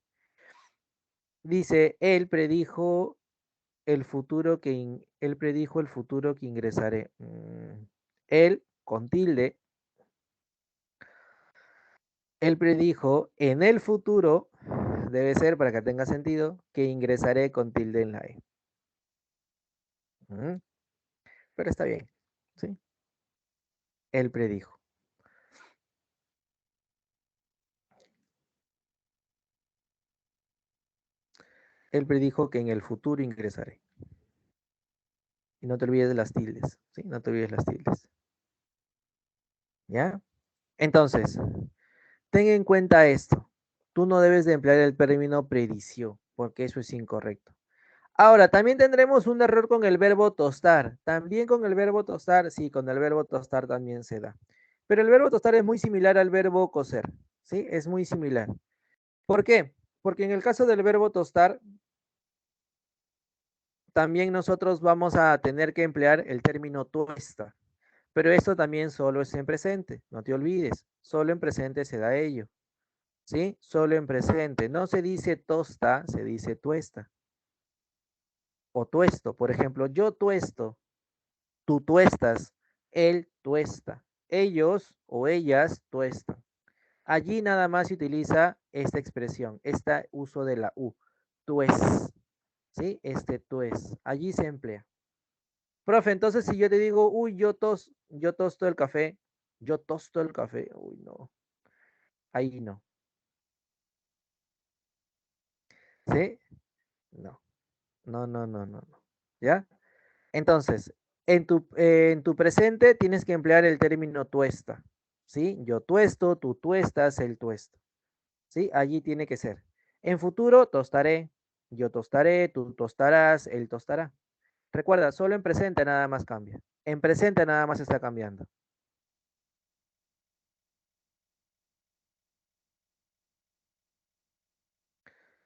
Dice, él predijo el futuro que ingresaré. Él, con tilde, él predijo en el futuro, debe ser para que tenga sentido, que ingresaré con tilde en la E. Mm, Pero está bien, ¿sí? Él predijo. Él predijo que en el futuro ingresaré. Y no te olvides de las tildes, ¿sí? No te olvides las tildes. ¿Ya? Entonces, ten en cuenta esto. Tú no debes de emplear el término predició, porque eso es incorrecto. Ahora, también tendremos un error con el verbo tostar. También con el verbo tostar, sí, con el verbo tostar también se da. Pero el verbo tostar es muy similar al verbo coser, ¿sí? Es muy similar. ¿Por qué? Porque en el caso del verbo tostar, también nosotros vamos a tener que emplear el término tuesta. Pero esto también solo es en presente, no te olvides. Solo en presente se da ello, ¿sí? Solo en presente. No se dice tosta, se dice tuesta. O tuesto, por ejemplo, yo tuesto, tú tuestas, él tuesta, ellos o ellas tuestan. Allí nada más se utiliza esta expresión, este uso de la U, tues, ¿sí? Este tues, allí se emplea. Profe, entonces si yo te digo, uy, yo tosto el café, yo tosto el café, uy, no, ahí no, ¿sí? No, no, ¿ya? Entonces, en tu presente tienes que emplear el término tuesta, ¿sí? Yo tuesto, tú tuestas, él tuesta, ¿sí? Allí tiene que ser. En futuro, tostaré, yo tostaré, tú tostarás, él tostará. Recuerda, solo en presente nada más cambia. En presente nada más está cambiando.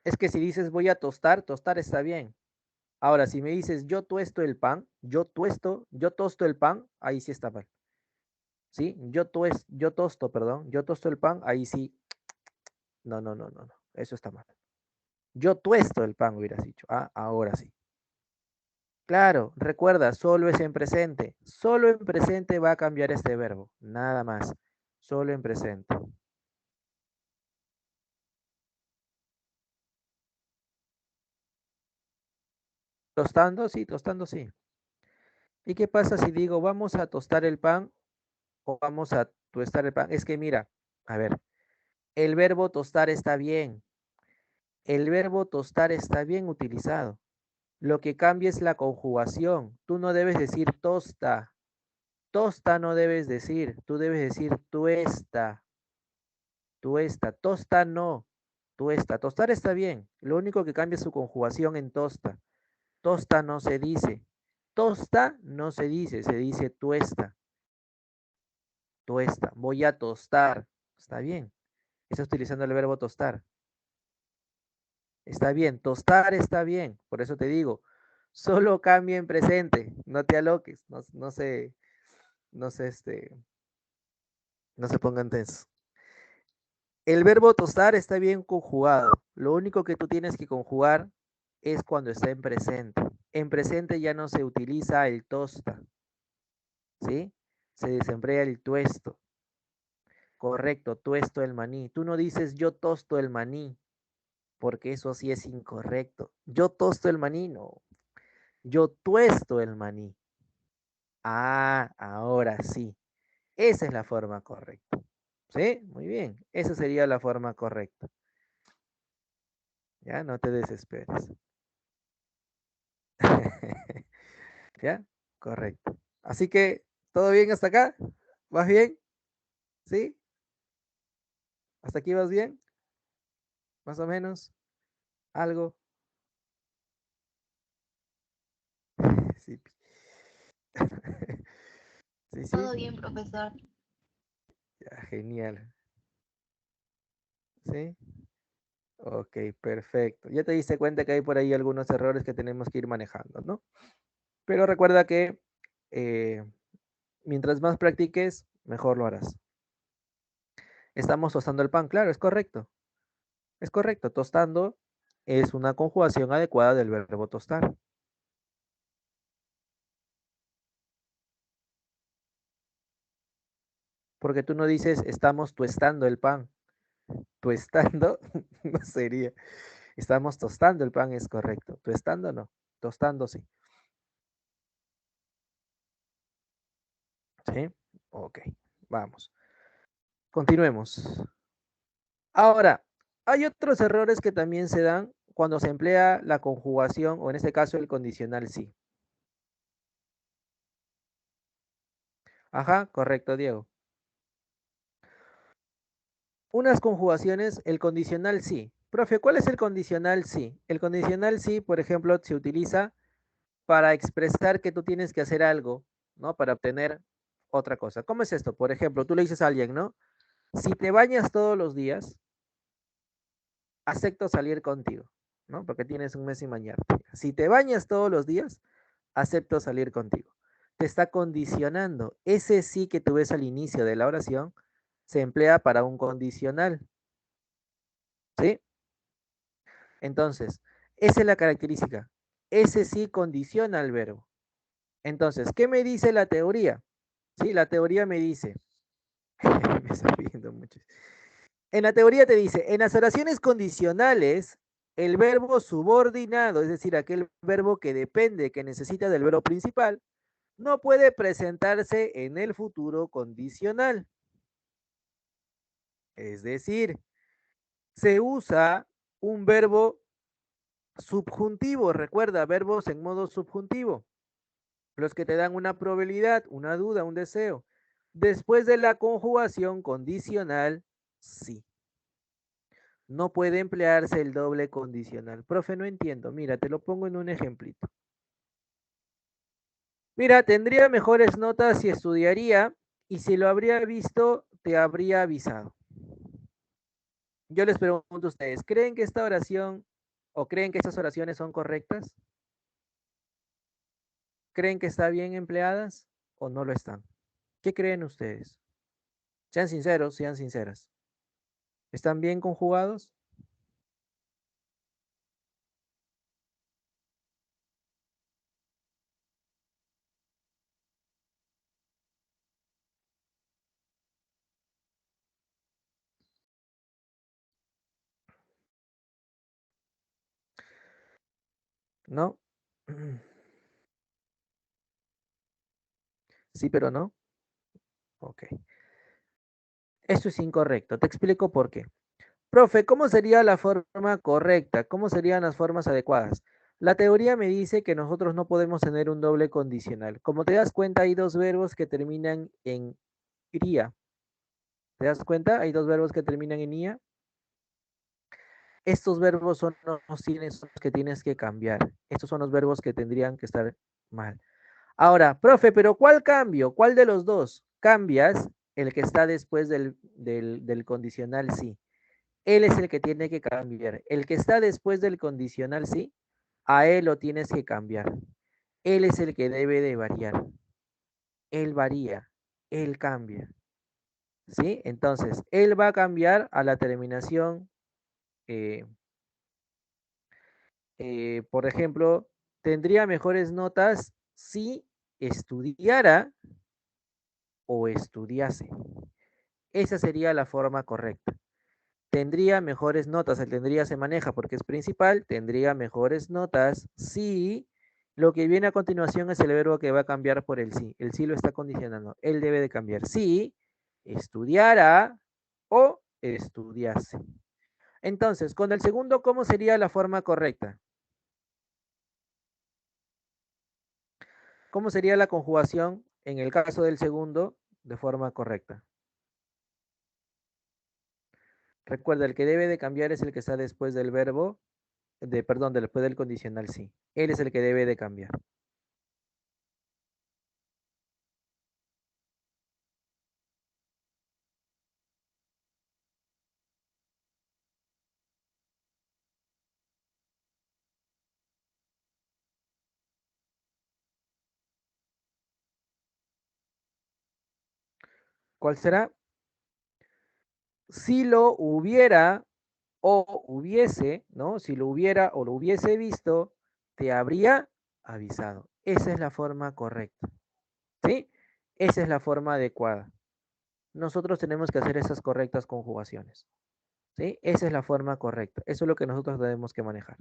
Es que si dices voy a tostar, tostar está bien. Ahora, si me dices yo tuesto el pan, yo tosto el pan, ahí sí está mal. ¿Sí? Yo tosto, perdón, yo tosto el pan, ahí sí. No. Eso está mal. Yo tuesto el pan, hubieras dicho. Ah, ahora sí. Claro, recuerda, solo es en presente. Solo en presente va a cambiar este verbo. Nada más. Solo en presente. Tostando, sí, tostando, sí. ¿Y qué pasa si digo vamos a tostar el pan o vamos a tuestar el pan? Es que mira, a ver, el verbo tostar está bien. El verbo tostar está bien utilizado. Lo que cambia es la conjugación. Tú no debes decir tosta. Tosta no debes decir. Tú debes decir tuesta. Tuesta. Tosta no. Tuesta. Tostar está bien. Lo único que cambia es su conjugación en tosta. Tosta no se dice. Tosta no se dice. Se dice tuesta. Tuesta. Voy a tostar. Está bien. Estás utilizando el verbo tostar. Está bien, tostar está bien, por eso te digo, solo cambia en presente, no te aloques, no se, no se pongan tensos. El verbo tostar está bien conjugado, lo único que tú tienes que conjugar es cuando está en presente. En presente ya no se utiliza el tosta, ¿sí? Se desemplea el tuesto. Correcto, tuesto el maní. Tú no dices yo tosto el maní, porque eso sí es incorrecto. Yo tosto el maní, no. Yo tuesto el maní. Ah, ahora sí. Esa es la forma correcta. ¿Sí? Muy bien. Esa sería la forma correcta. Ya, no te desesperes. ¿Ya? Correcto. Así que, ¿todo bien hasta acá? ¿Vas bien? ¿Sí? ¿Hasta aquí vas bien? ¿Más o menos? ¿Algo? Sí. Sí, sí. Todo bien, profesor. Ya, genial. ¿Sí? Ok, perfecto. Ya te diste cuenta que hay por ahí algunos errores que tenemos que ir manejando, ¿no? Pero recuerda que eh, mientras más practiques, mejor lo harás. Estamos tostando el pan, claro, es correcto. Es correcto. Tostando es una conjugación adecuada del verbo tostar. Porque tú no dices estamos tuestando el pan. Tuestando no sería. Estamos tostando el pan, es correcto. Tuestando no. Tostando sí. ¿Sí? Ok, vamos. Continuemos. Ahora, hay otros errores que también se dan cuando se emplea la conjugación o en este caso el condicional sí. Ajá, correcto, Diego. Unas conjugaciones, el condicional sí. Profe, ¿cuál es el condicional sí? El condicional sí, por ejemplo, se utiliza para expresar que tú tienes que hacer algo, ¿no? Para obtener otra cosa. ¿Cómo es esto? Por ejemplo, tú le dices a alguien, ¿no? Si te bañas todos los días, acepto salir contigo, ¿no? Porque tienes un mes sin bañarte. Si te bañas todos los días, acepto salir contigo. Te está condicionando. Ese sí que tú ves al inicio de la oración se emplea para un condicional, ¿sí? Entonces, esa es la característica. Ese sí condiciona al verbo. Entonces, ¿qué me dice la teoría? Sí, la teoría me dice, me está pidiendo mucho. En la teoría te dice, en las oraciones condicionales, el verbo subordinado, es decir, aquel verbo que depende, que necesita del verbo principal, no puede presentarse en el futuro condicional. Es decir, se usa un verbo subjuntivo, recuerda, verbos en modo subjuntivo, los que te dan una probabilidad, una duda, un deseo. Después de la conjugación condicional, sí. No puede emplearse el doble condicional. Profe, no entiendo. Mira, te lo pongo en un ejemplito. Mira, tendría mejores notas si estudiaría y si lo habría visto, te habría avisado. Yo les pregunto a ustedes, ¿creen que esta oración o creen que estas oraciones son correctas? ¿Creen que están bien empleadas o no lo están? ¿Qué creen ustedes? Sean sinceros, sean sinceras. ¿Están bien conjugados? ¿No? Sí, pero no. Ok. Esto es incorrecto. Te explico por qué. Profe, ¿cómo sería la forma correcta? ¿Cómo serían las formas adecuadas? La teoría me dice que nosotros no podemos tener un doble condicional. Como te das cuenta, hay dos verbos que terminan en iría. ¿Te das cuenta? Hay dos verbos que terminan en ia. Estos verbos son los que tienes que cambiar. Estos son los verbos que tendrían que estar mal. Ahora, profe, pero ¿cuál cambio? ¿Cuál de los dos? Cambias el que está después del condicional sí. Él es el que tiene que cambiar. El que está después del condicional sí, a él lo tienes que cambiar. Él es el que debe de variar. Él varía, él cambia. ¿Sí? Entonces, él va a cambiar a la terminación, eh, por ejemplo, tendría mejores notas si estudiara o estudiase. Esa sería la forma correcta. Tendría mejores notas, el tendría se maneja porque es principal, tendría mejores notas si lo que viene a continuación es el verbo que va a cambiar por el sí. El sí lo está condicionando, él debe de cambiar. Si estudiara o estudiase. Entonces, con el segundo, ¿cómo sería la forma correcta? ¿Cómo sería la conjugación en el caso del segundo de forma correcta? Recuerda, el que debe de cambiar es el que está después del verbo, perdón, después del condicional sí. Él es el que debe de cambiar. ¿Cuál será? Si lo hubiera o hubiese, ¿no? Si lo hubiera o lo hubiese visto, te habría avisado. Esa es la forma correcta, ¿sí? Esa es la forma adecuada. Nosotros tenemos que hacer esas correctas conjugaciones, ¿sí? Esa es la forma correcta. Eso es lo que nosotros debemos que manejar.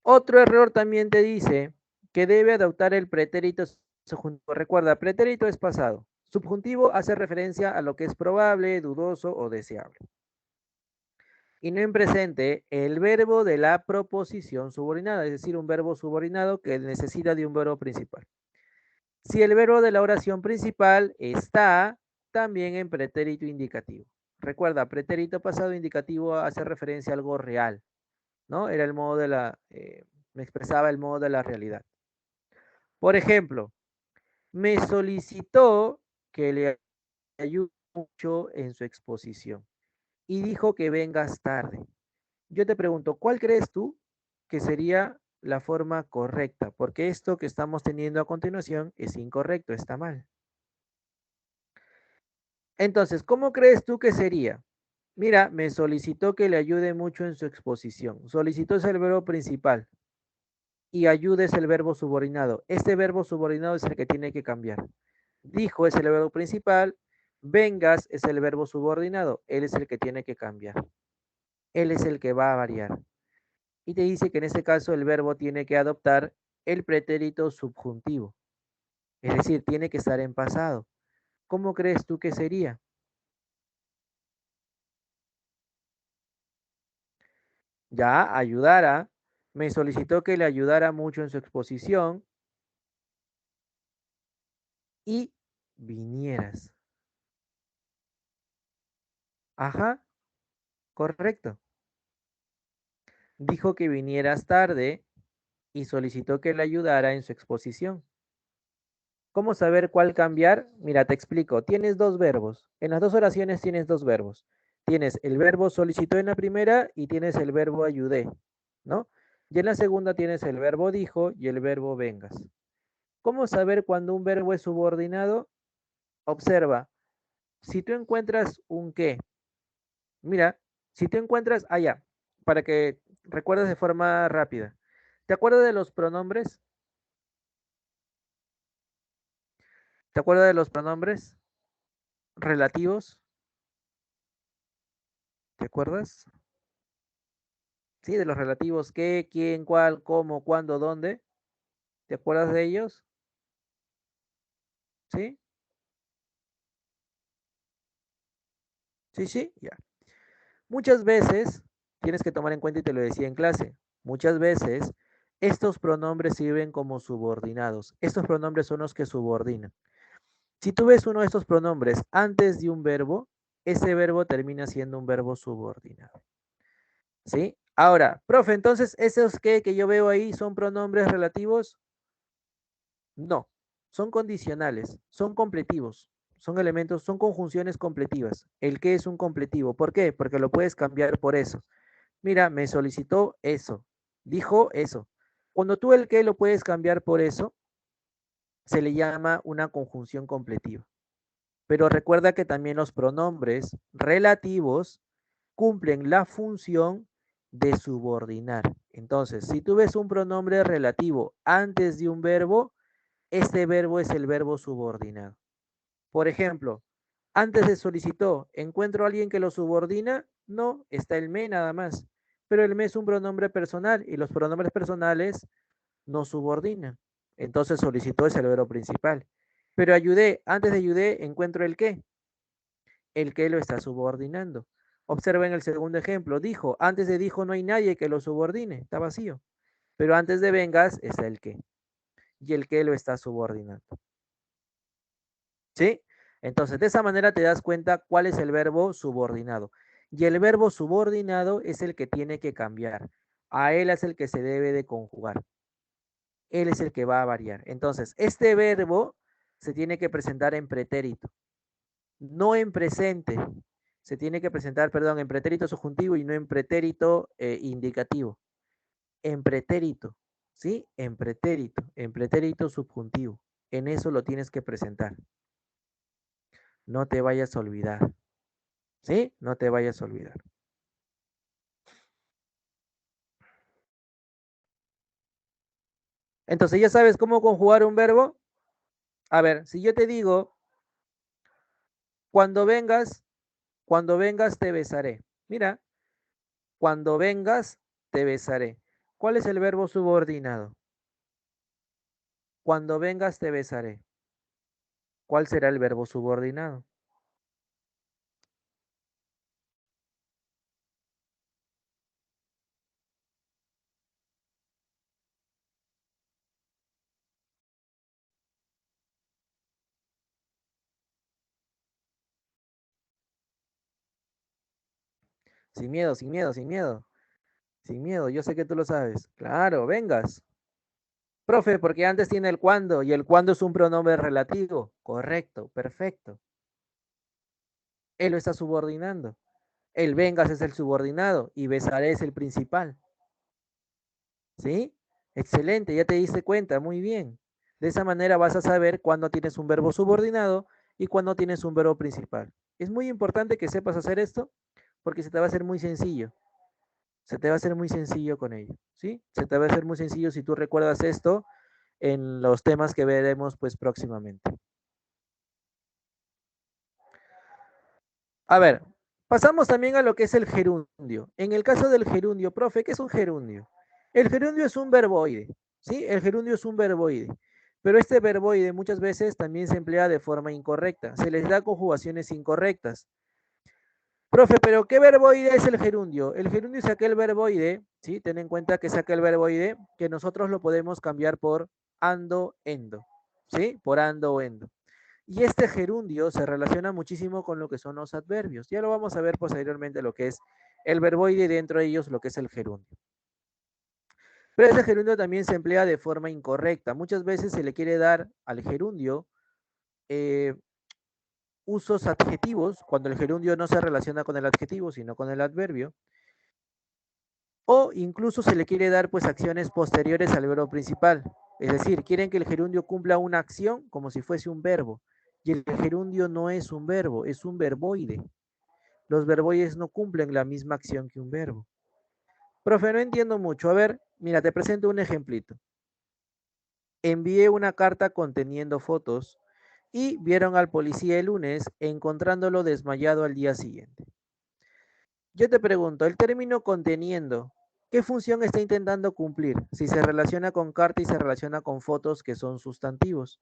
Otro error también te dice que debe adoptar el pretérito subjuntivo. Recuerda, pretérito es pasado. Subjuntivo hace referencia a lo que es probable, dudoso o deseable. Y no en presente el verbo de la proposición subordinada, es decir, un verbo subordinado que necesita de un verbo principal. Si el verbo de la oración principal está también en pretérito indicativo. Recuerda, pretérito pasado indicativo hace referencia a algo real, ¿no? Era el modo de me expresaba el modo de la realidad. Por ejemplo, me solicitó que le ayude mucho en su exposición y dijo que vengas tarde. Yo te pregunto, ¿cuál crees tú que sería la forma correcta? Porque esto que estamos teniendo a continuación es incorrecto, está mal. Entonces, ¿cómo crees tú que sería? Mira, me solicitó que le ayude mucho en su exposición. Solicitó es el verbo principal y ayude es el verbo subordinado. Este verbo subordinado es el que tiene que cambiar. Dijo es el verbo principal, vengas es el verbo subordinado. Él es el que tiene que cambiar. Él es el que va a variar. Y te dice que en este caso el verbo tiene que adoptar el pretérito subjuntivo. Es decir, tiene que estar en pasado. ¿Cómo crees tú que sería? Ya ayudara, me solicitó que le ayudara mucho en su exposición y vinieras. Ajá, correcto. Dijo que vinieras tarde y solicitó que le ayudara en su exposición. ¿Cómo saber cuál cambiar? Mira, te explico. Tienes dos verbos. En las dos oraciones tienes dos verbos. Tienes el verbo solicitó en la primera y tienes el verbo ayudé, ¿no? Y en la segunda tienes el verbo dijo y el verbo vengas. ¿Cómo saber cuando un verbo es subordinado? Observa, si tú encuentras un qué, mira, si tú encuentras, allá, para que recuerdes de forma rápida. ¿Te acuerdas de los pronombres? ¿Te acuerdas de los pronombres relativos? ¿Te acuerdas? Sí, de los relativos qué, quién, cuál, cómo, cuándo, dónde. ¿Te acuerdas de ellos? ¿Sí? Sí, sí, ya. Muchas veces, tienes que tomar en cuenta y te lo decía en clase, muchas veces estos pronombres sirven como subordinados. Estos pronombres son los que subordinan. Si tú ves uno de estos pronombres antes de un verbo, ese verbo termina siendo un verbo subordinado. ¿Sí? Ahora, profe, entonces, ¿esos que yo veo ahí son pronombres relativos? No, son condicionales, son completivos, son elementos, son conjunciones completivas. El que es un completivo. ¿Por qué? Porque lo puedes cambiar por eso. Mira, me solicitó eso, dijo eso. Cuando tú el que lo puedes cambiar por eso, se le llama una conjunción completiva. Pero recuerda que también los pronombres relativos cumplen la función de subordinar. Entonces, si tú ves un pronombre relativo antes de un verbo, este verbo es el verbo subordinado. Por ejemplo, antes de solicitó, ¿encuentro a alguien que lo subordina? No, está el me nada más. Pero el me es un pronombre personal y los pronombres personales no subordinan. Entonces solicitó es el verbo principal. Pero ayudé, antes de ayudé, encuentro el qué. El que lo está subordinando. Observen el segundo ejemplo. Dijo, antes de dijo no hay nadie que lo subordine, está vacío. Pero antes de vengas está el que. Y el que lo está subordinando. ¿Sí? Entonces, de esa manera te das cuenta cuál es el verbo subordinado. Y el verbo subordinado es el que tiene que cambiar. A él es el que se debe de conjugar. Él es el que va a variar. Entonces, este verbo se tiene que presentar en pretérito, no en presente. Se tiene que presentar, perdón, en pretérito subjuntivo y no en pretérito indicativo. En pretérito, ¿sí? En pretérito subjuntivo. En eso lo tienes que presentar. No te vayas a olvidar, ¿sí? No te vayas a olvidar. Entonces, ¿ya sabes cómo conjugar un verbo? A ver, si yo te digo, cuando vengas te besaré. Mira, cuando vengas te besaré. ¿Cuál es el verbo subordinado? Cuando vengas te besaré. ¿Cuál será el verbo subordinado? Sin miedo, sin miedo, sin miedo. Sin miedo, yo sé que tú lo sabes. Claro, vengas. Profe, porque antes tiene el cuando y el cuando es un pronombre relativo. Correcto, perfecto. Él lo está subordinando. El vengas es el subordinado y besaré es el principal. ¿Sí? Excelente, ya te diste cuenta, muy bien. De esa manera vas a saber cuándo tienes un verbo subordinado y cuándo tienes un verbo principal. Es muy importante que sepas hacer esto porque se te va a hacer muy sencillo. Se te va a hacer muy sencillo con ello, ¿sí? Se te va a hacer muy sencillo si tú recuerdas esto en los temas que veremos pues próximamente. A ver, pasamos también a lo que es el gerundio. En el caso del gerundio, profe, ¿qué es un gerundio? El gerundio es un verboide, ¿sí? El gerundio es un verboide. Pero este verboide muchas veces también se emplea de forma incorrecta. Se les da conjugaciones incorrectas. Profe, pero ¿qué verboide es el gerundio? El gerundio es aquel verboide, ¿sí? Ten en cuenta que es aquel verboide que nosotros lo podemos cambiar por ando, endo, ¿sí? Por ando o endo. Y este gerundio se relaciona muchísimo con lo que son los adverbios. Ya lo vamos a ver posteriormente lo que es el verboide y dentro de ellos lo que es el gerundio. Pero ese gerundio también se emplea de forma incorrecta. Muchas veces se le quiere dar al gerundio eh, usos adjetivos cuando el gerundio no se relaciona con el adjetivo, sino con el adverbio. O incluso se le quiere dar pues acciones posteriores al verbo principal. Es decir, quieren que el gerundio cumpla una acción como si fuese un verbo. Y el gerundio no es un verbo, es un verboide. Los verboides no cumplen la misma acción que un verbo. Profe, no entiendo mucho. A ver, mira, te presento un ejemplito. Envié una carta conteniendo fotos y vieron al policía el lunes encontrándolo desmayado al día siguiente. Yo te pregunto, el término conteniendo, ¿qué función está intentando cumplir? Si se relaciona con carta y se relaciona con fotos que son sustantivos.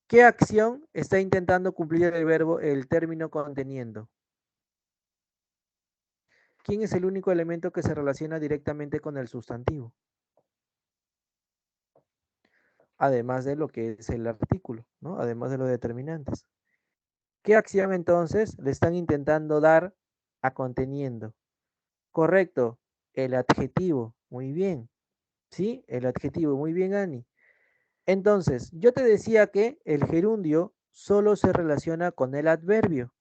¿Qué acción está intentando cumplir el verbo, el término conteniendo? ¿Quién es el único elemento que se relaciona directamente con el sustantivo? Además de lo que es el artículo, ¿no? Además de los determinantes. ¿Qué acción entonces le están intentando dar a conteniendo? Correcto, el adjetivo. Muy bien. ¿Sí? El adjetivo. Muy bien, Ani. Entonces, yo te decía que el gerundio solo se relaciona con el adverbio.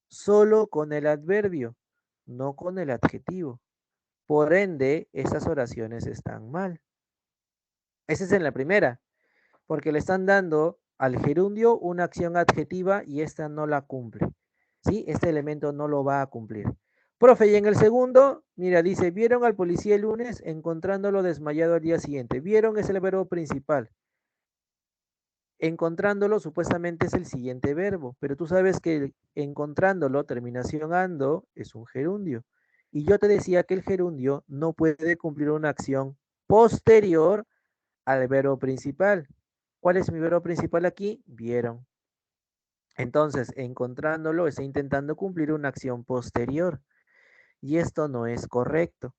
Solo con el adverbio, no con el adjetivo. Por ende, esas oraciones están mal. Esa es en la primera, porque le están dando al gerundio una acción adjetiva y esta no la cumple. ¿Sí? Este elemento no lo va a cumplir. Profe, y en el segundo, mira, dice, vieron al policía el lunes encontrándolo desmayado al día siguiente. Vieron es el verbo principal. Encontrándolo supuestamente es el siguiente verbo, pero tú sabes que encontrándolo, terminación ando, es un gerundio. Y yo te decía que el gerundio no puede cumplir una acción posterior al verbo principal. ¿Cuál es mi verbo principal aquí? Vieron. Entonces, encontrándolo, está intentando cumplir una acción posterior y esto no es correcto.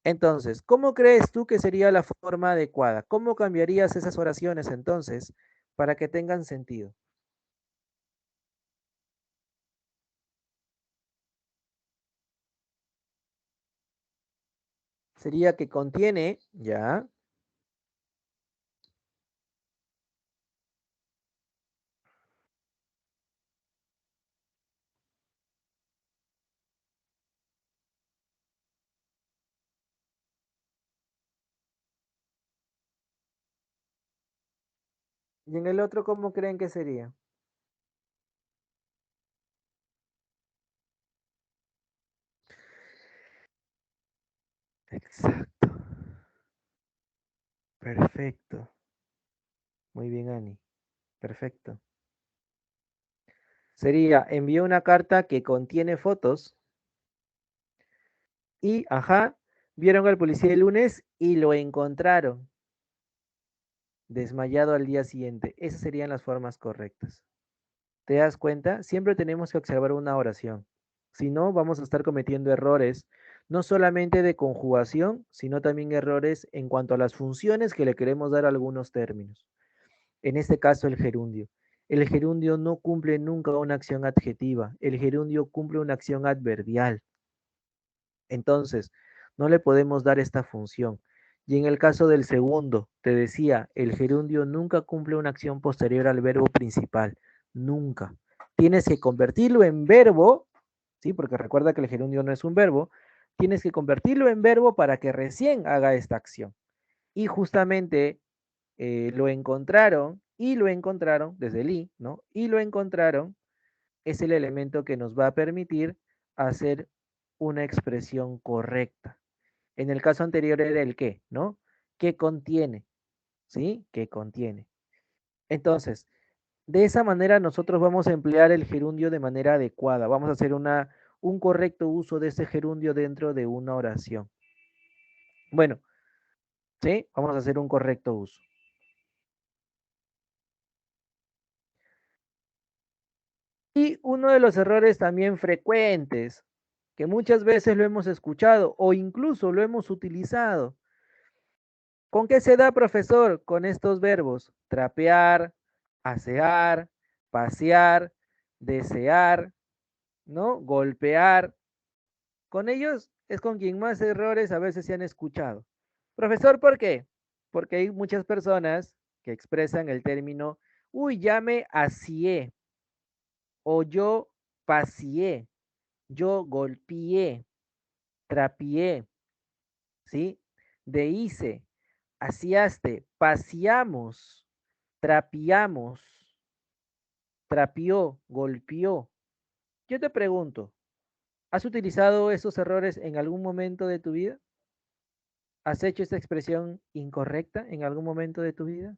Entonces, ¿cómo crees tú que sería la forma adecuada? ¿Cómo cambiarías esas oraciones entonces para que tengan sentido? Sería que contiene, ya, y en el otro, ¿cómo creen que sería? Exacto, perfecto. Muy bien, Ani, perfecto. Sería, envió una carta que contiene fotos y, ajá, vieron al policía el lunes y lo encontraron desmayado al día siguiente. Esas serían las formas correctas. ¿Te das cuenta? Siempre tenemos que observar una oración. Si no, vamos a estar cometiendo errores, no solamente de conjugación, sino también errores en cuanto a las funciones que le queremos dar a algunos términos. En este caso, el gerundio. El gerundio no cumple nunca una acción adjetiva, el gerundio cumple una acción adverbial. Entonces, no le podemos dar esta función. Y en el caso del segundo, te decía, el gerundio nunca cumple una acción posterior al verbo principal. Nunca. Tienes que convertirlo en verbo, ¿sí? Porque recuerda que el gerundio no es un verbo. Tienes que convertirlo en verbo para que recién haga esta acción. Y justamente lo encontraron y lo encontraron desde el i, ¿no? Y lo encontraron es el elemento que nos va a permitir hacer una expresión correcta. En el caso anterior era el qué, ¿no? ¿Qué contiene? ¿Sí? ¿Qué contiene? Entonces, de esa manera nosotros vamos a emplear el gerundio de manera adecuada. Vamos a hacer un correcto uso de ese gerundio dentro de una oración. Bueno, ¿sí? Vamos a hacer un correcto uso. Y uno de los errores también frecuentes, que muchas veces lo hemos escuchado o incluso lo hemos utilizado. ¿Con qué se da, profesor? Con estos verbos. Trapear, asear, pasear, desear, ¿no? Golpear. Con ellos es con quien más errores a veces se han escuchado. Profesor, ¿por qué? Porque hay muchas personas que expresan el término, uy, ya me asié, o yo paseé, yo golpeé, trapié, ¿sí? De hice, asiaste, paseamos, trapiamos, trapió, golpeó. Yo te pregunto, ¿has utilizado esos errores en algún momento de tu vida? ¿Has hecho esta expresión incorrecta en algún momento de tu vida?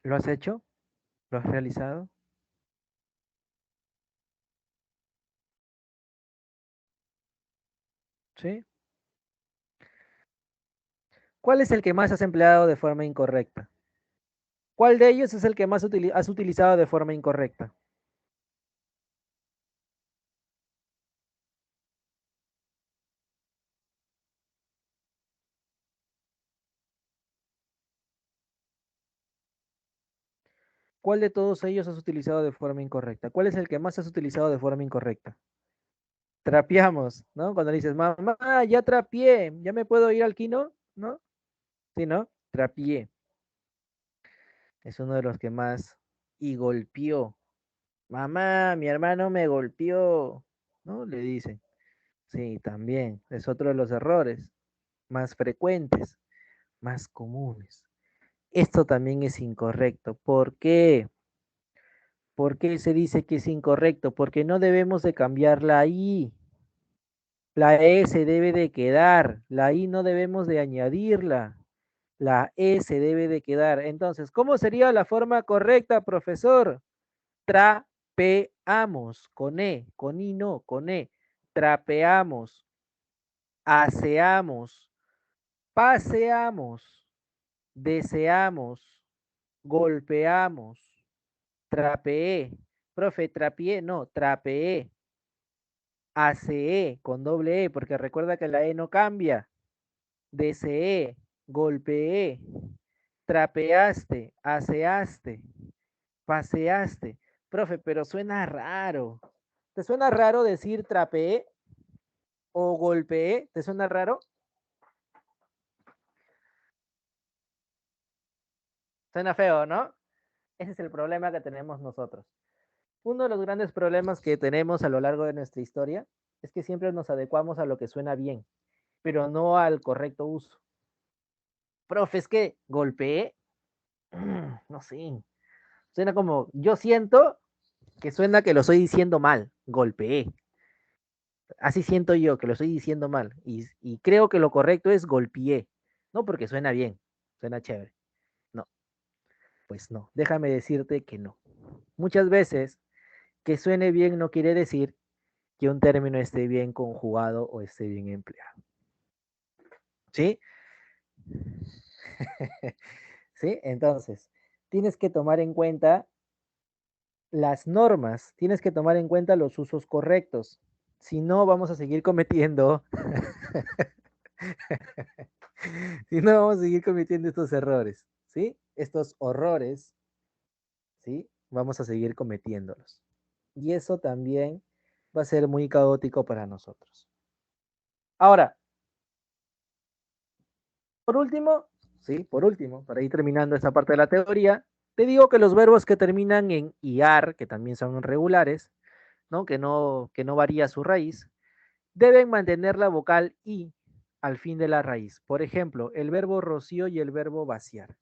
¿Lo has hecho? ¿Lo has realizado? ¿Sí? ¿Cuál es el que más has empleado de forma incorrecta? ¿Cuál de ellos es el que más has utilizado de forma incorrecta? ¿Cuál de todos ellos has utilizado de forma incorrecta? ¿Cuál es el que más has utilizado de forma incorrecta? Trapeamos, ¿no? Cuando dices, mamá, ya trapié, ¿ya me puedo ir al kino? ¿No? Sí, ¿no? Trapié. Es uno de los que más. Y golpeó. Mamá, mi hermano me golpeó. ¿No? Le dicen. Sí, también. Es otro de los errores más frecuentes, más comunes. Esto también es incorrecto. ¿Por qué? ¿Por qué se dice que es incorrecto? Porque no debemos de cambiar la I. La E se debe de quedar. La I no debemos de añadirla. La E se debe de quedar. Entonces, ¿cómo sería la forma correcta, profesor? Trapeamos, con E, con I no, con E. Trapeamos. aseamos, paseamos, deseamos, golpeamos, trapeé. Profe, trapié, no, trapeé. Aseé con doble E, porque recuerda que la E no cambia. Deseé, golpeé, trapeaste, aseaste, paseaste. Profe, pero suena raro. ¿Te suena raro decir trapeé o golpeé? ¿Te suena raro? Suena feo, ¿no? Ese es el problema que tenemos nosotros. Uno de los grandes problemas que tenemos a lo largo de nuestra historia es que siempre nos adecuamos a lo que suena bien, pero no al correcto uso. Profe, es que golpeé, no sé, suena como, yo siento que suena que lo estoy diciendo mal, golpeé. Así siento yo que lo estoy diciendo mal. Y creo que lo correcto es golpeé. No porque suena bien, suena chévere. No, pues no. Déjame decirte que no. Muchas veces que suene bien no quiere decir que un término esté bien conjugado o esté bien empleado. ¿Sí? ¿Sí? Entonces, tienes que tomar en cuenta las normas, tienes que tomar en cuenta los usos correctos. Si no, vamos a seguir cometiendo, si no, vamos a seguir cometiendo estos errores, ¿sí? Estos horrores, ¿sí? Vamos a seguir cometiéndolos. Y eso también va a ser muy caótico para nosotros. Ahora, por último, sí, por último, para ir terminando esta parte de la teoría, te digo que los verbos que terminan en iar, que también son regulares, ¿no? Que no varía su raíz, deben mantener la vocal i al fin de la raíz. Por ejemplo, el verbo rocío y el verbo vaciar.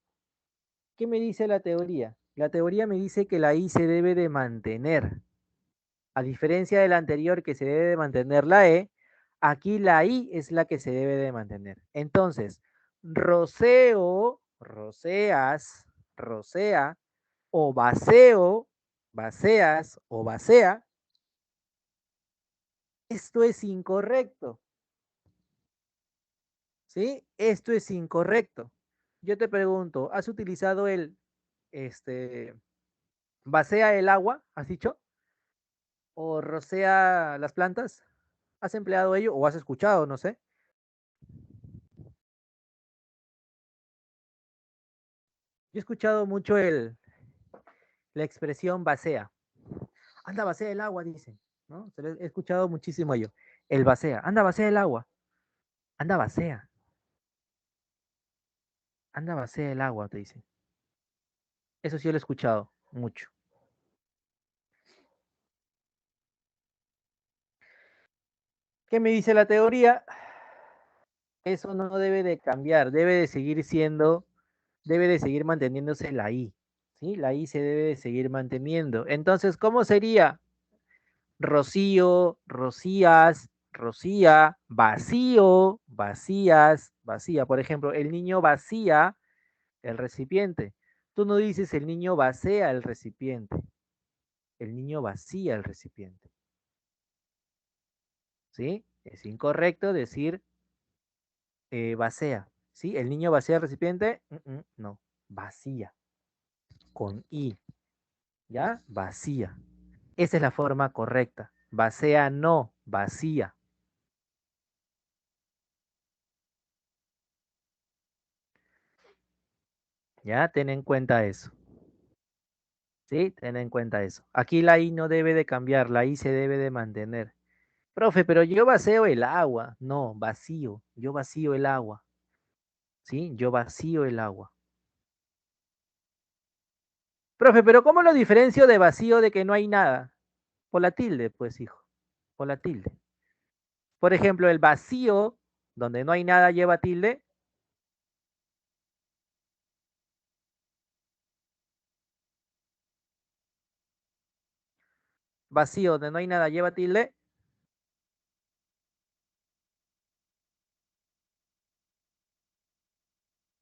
¿Qué me dice la teoría? La teoría me dice que la i se debe de mantener. A diferencia del anterior que se debe de mantener la e, aquí la i es la que se debe de mantener. Entonces, roceo, roceas, rocea, o vaceo, vaceas o vacea, esto es incorrecto. ¿Sí? Esto es incorrecto. Yo te pregunto, ¿has utilizado este, vacea el agua, has dicho? ¿O rocea las plantas? ¿Has empleado ello o has escuchado, no sé? Yo he escuchado mucho la expresión vacea. Anda, vacea el agua, dicen, ¿no? He escuchado muchísimo yo. El vacea, anda, vacea el agua. Anda, vacea. Anda, vacea el agua, te dicen. Eso sí lo he escuchado mucho. ¿Qué me dice la teoría? Eso no debe de cambiar, debe de seguir manteniéndose la I, ¿sí? La I se debe de seguir manteniendo. Entonces, ¿cómo sería? Rocío, rocías, rocía, vacío, vacías, vacía. Por ejemplo, el niño vacía el recipiente. Tú no dices el niño vacía el recipiente, el niño vacía el recipiente, ¿sí? Es incorrecto decir vacía, ¿sí? El niño vacía el recipiente, no, vacía, con I, ¿ya? Vacía. Esa es la forma correcta. Vacía no, vacía. ¿Ya? Ten en cuenta eso. ¿Sí? Ten en cuenta eso. Aquí la I no debe de cambiar, la I se debe de mantener. Profe, pero yo vacío el agua. No, vacío. Yo vacío el agua. ¿Sí? Yo vacío el agua. Profe, pero ¿cómo lo diferencio de vacío de que no hay nada? Por la tilde, pues, hijo. Por la tilde. Por ejemplo, el vacío, donde no hay nada, lleva tilde. Vacío, donde no hay nada, lleva tilde.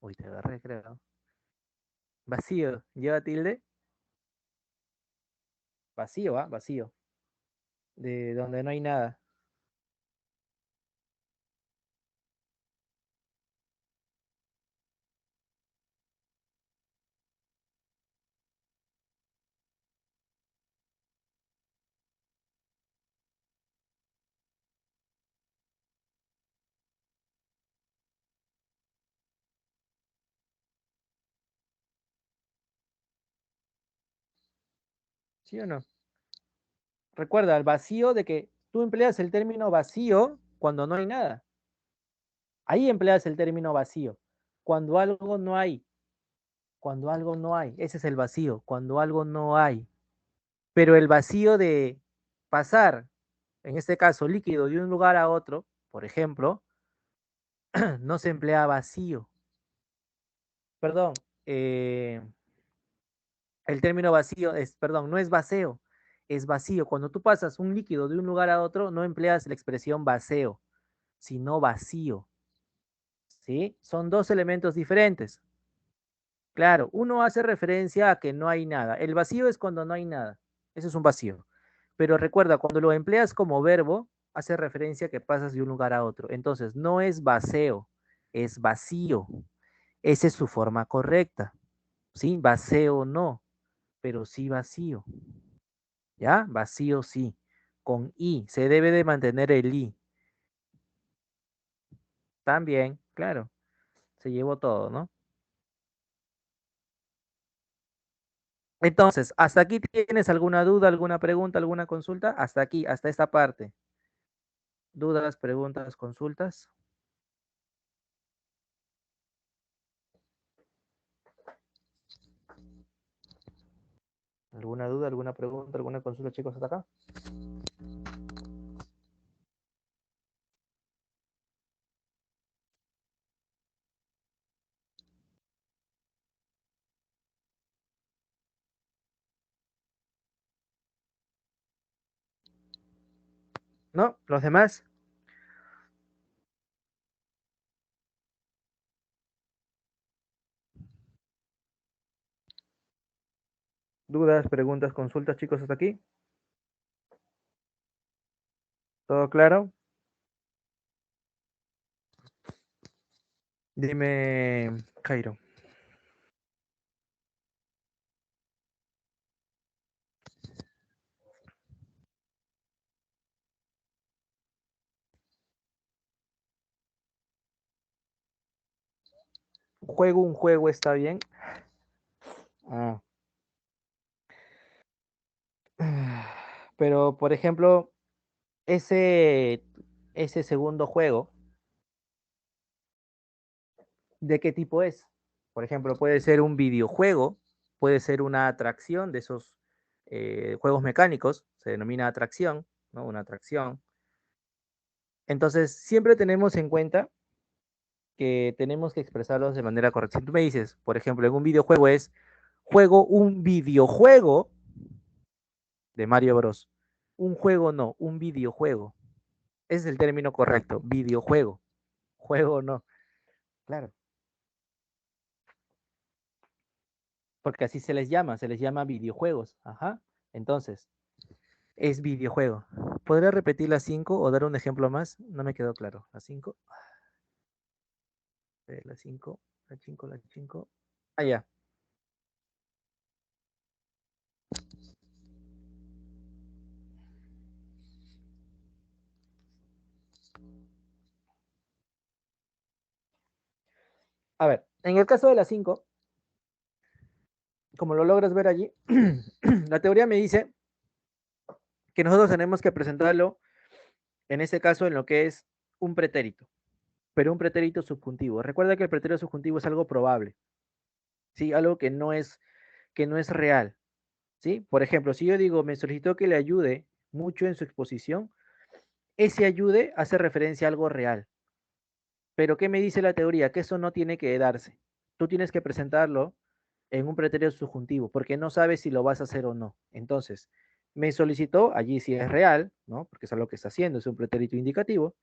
Uy, te agarré, creo. Vacío, lleva tilde. Vacío, ¿ah? Vacío. De donde no hay nada. ¿Sí o no? Recuerda, el vacío de que tú empleas el término vacío cuando no hay nada. Ahí empleas el término vacío. Cuando algo no hay, cuando algo no hay, ese es el vacío, cuando algo no hay. Pero el vacío de pasar, en este caso líquido, de un lugar a otro, por ejemplo, no se emplea vacío. Perdón, eh, el término vacío es, perdón, no es vacío, es vacío. Cuando tú pasas un líquido de un lugar a otro, no empleas la expresión vacío, sino vacío. ¿Sí? Son dos elementos diferentes. Claro, uno hace referencia a que no hay nada. El vacío es cuando no hay nada. Eso es un vacío. Pero recuerda, cuando lo empleas como verbo, hace referencia a que pasas de un lugar a otro. Entonces, no es vacío, es vacío. Esa es su forma correcta. ¿Sí? Vacío no, pero sí vacío. ¿Ya? Vacío sí. Con I. Se debe de mantener el I. También, claro. Se llevó todo, ¿no? Entonces, ¿hasta aquí tienes alguna duda, alguna pregunta, alguna consulta? Hasta aquí, hasta esta parte. ¿Dudas, preguntas, consultas? ¿Alguna duda, alguna pregunta, alguna consulta, chicos, hasta acá? ¿No? ¿Los demás? ¿Dudas, preguntas, consultas, chicos, hasta aquí? ¿Todo claro? Dime, Cairo. ¿Juego un juego está bien? Ah. Pero, por ejemplo, ese, ese segundo juego, ¿de qué tipo es? Por ejemplo, puede ser un videojuego, puede ser una atracción de esos juegos mecánicos, se denomina atracción, ¿no? Una atracción. Entonces, siempre tenemos en cuenta que tenemos que expresarlos de manera correcta. Si tú me dices, por ejemplo, en un videojuego es, juego un videojuego de Mario Bros. Un juego no, un videojuego. Ese es el término correcto, videojuego. Juego no. Claro, porque así se les llama videojuegos. Ajá. Entonces, es videojuego. ¿Podría repetir las 5 o dar un ejemplo más? No me quedó claro. Las 5, las 5, las 5, las 5. Ah, ya. A ver, en el caso de las 5, como lo logras ver allí, la teoría me dice que nosotros tenemos que presentarlo, en este caso, en lo que es un pretérito, pero un pretérito subjuntivo. Recuerda que el pretérito subjuntivo es algo probable, ¿sí? Algo que no es real, ¿sí? Por ejemplo, si yo digo, me solicitó que le ayude mucho en su exposición, ese ayude hace referencia a algo real. Pero ¿qué me dice la teoría? Que eso no tiene que darse. Tú tienes que presentarlo en un pretérito subjuntivo, porque no sabes si lo vas a hacer o no. Entonces, me solicitó, allí sí es real, ¿no? Porque es algo que está haciendo, es un pretérito indicativo,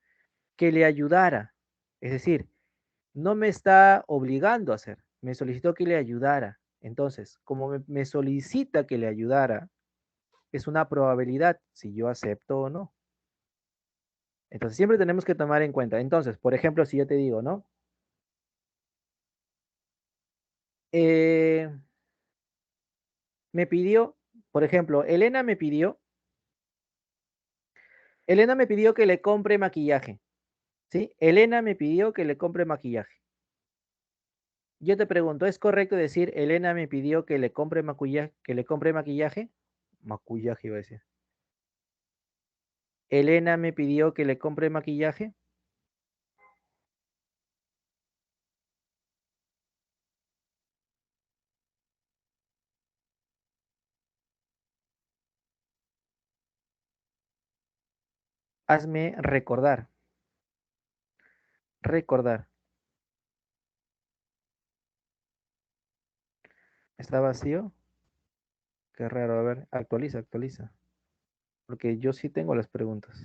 que le ayudara. Es decir, no me está obligando a hacer, me solicitó que le ayudara. Entonces, como me solicita que le ayudara, es una probabilidad si yo acepto o no. Entonces, siempre tenemos que tomar en cuenta. Entonces, por ejemplo, si yo te digo, ¿no? Eh, me pidió, por ejemplo, Elena me pidió que le compre maquillaje, ¿sí? Elena me pidió que le compre maquillaje. Yo te pregunto, ¿es correcto decir Elena me pidió que le compre maquillaje, que le compre maquillaje? Maquillaje iba a decir. Elena me pidió que le compre maquillaje. Hazme recordar. Recordar. ¿Está vacío? Qué raro. A ver, actualiza, actualiza. Porque yo sí tengo las preguntas.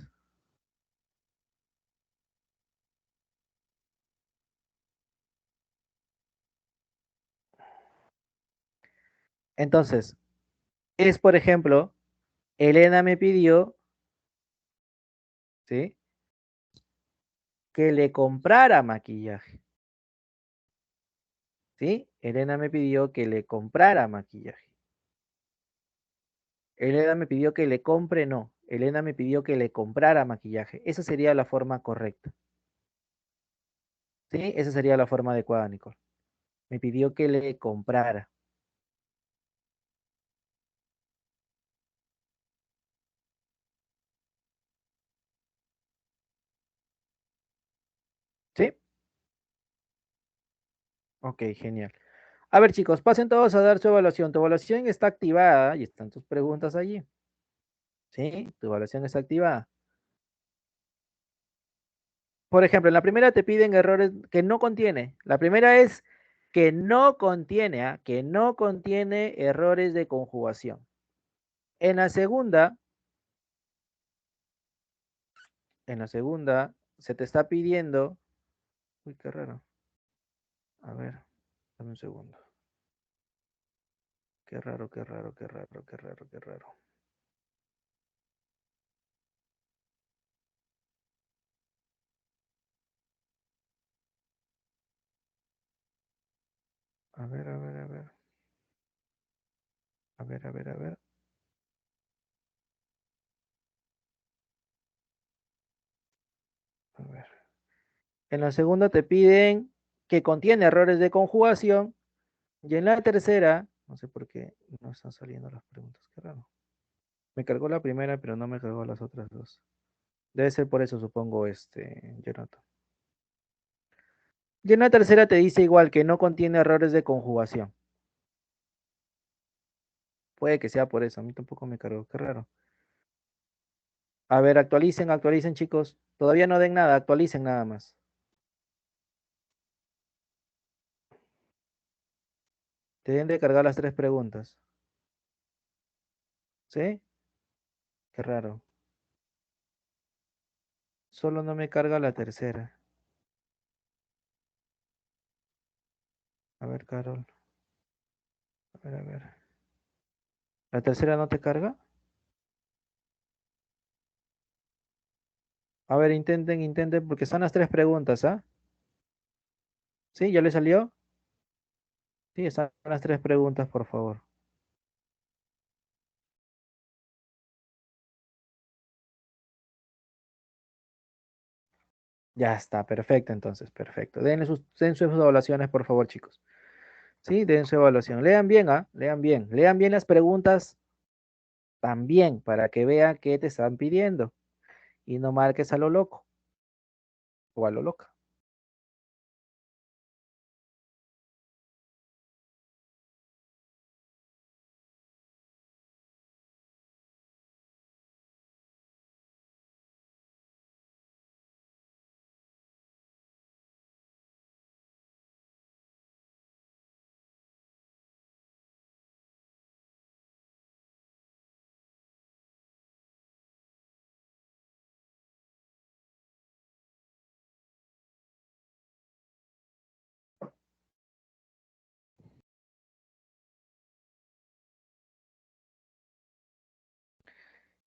Entonces, es por ejemplo, Elena me pidió, ¿sí? Que le comprara maquillaje, ¿sí? Elena me pidió que le comprara maquillaje. Elena me pidió que le compre, no. Elena me pidió que le comprara maquillaje. Esa sería la forma correcta, ¿sí? Esa sería la forma adecuada, Nicole. Me pidió que le comprara, ¿sí? Ok, genial. A ver, chicos, pasen todos a dar su evaluación. Tu evaluación está activada y están tus preguntas allí, ¿sí? Tu evaluación está activada. Por ejemplo, en la primera te piden errores que no contiene. La primera es que no contiene, ¿ah? Que no contiene errores de conjugación. En la segunda se te está pidiendo, uy, qué raro. A ver, dame un segundo. Qué raro, qué raro, qué raro, qué raro, qué raro. A ver, a ver, a ver. A ver, a ver, a ver. A ver. En la segunda te piden que contiene errores de conjugación. Y en la tercera, no sé por qué no están saliendo las preguntas. Qué raro. Me cargó la primera, pero no me cargó las otras dos. Debe ser por eso, supongo, Jonathan. Y en la tercera te dice igual que no contiene errores de conjugación. Puede que sea por eso. A mí tampoco me cargó. Qué raro. A ver, actualicen, actualicen, chicos. Todavía no den nada, actualicen nada más. Te deben de cargar las tres preguntas. ¿Sí? Qué raro. Solo no me carga la tercera. A ver, Carol. A ver, a ver. ¿La tercera no te carga? A ver, intenten, intenten, porque son las tres preguntas, ¿ah? ¿Sí? ¿Ya le salió? Sí, están las tres preguntas, por favor. Ya está, perfecto, entonces, perfecto. Den sus evaluaciones, por favor, chicos. Sí, den su evaluación. Lean bien, ¿ah? Lean bien. Lean bien las preguntas también para que vean qué te están pidiendo y no marques a lo loco o a lo loca.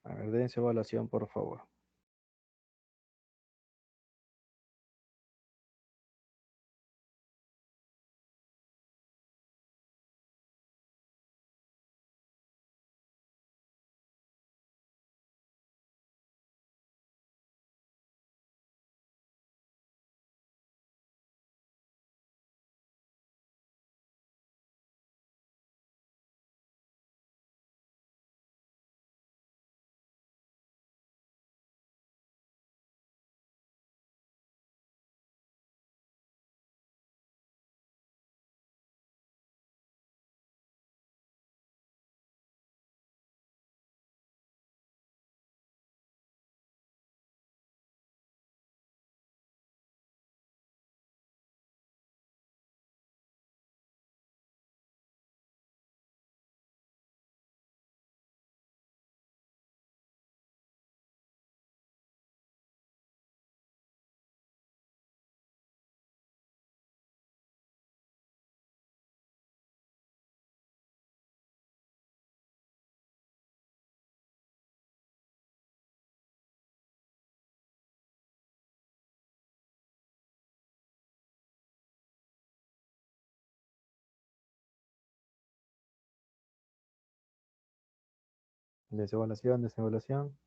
A ver, den su evaluación, por favor. Desevaluación, desevaluación.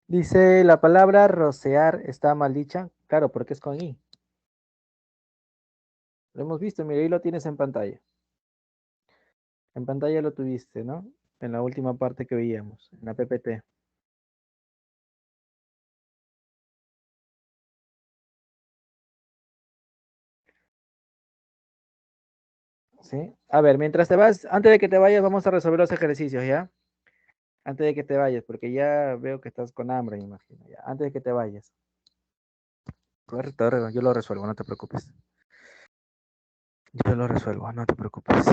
Dice, la palabra rocear está mal dicha. Claro, porque es con I. Lo hemos visto, mira, ahí lo tienes en pantalla. En pantalla lo tuviste, ¿no? En la última parte que veíamos, en la PPT. ¿Sí? A ver, mientras te vas, antes de que te vayas, vamos a resolver los ejercicios, ¿ya? Antes de que te vayas, porque ya veo que estás con hambre, me imagino, ya. Antes de que te vayas. Correcto, yo lo resuelvo, no te preocupes. Yo lo resuelvo, no te preocupes.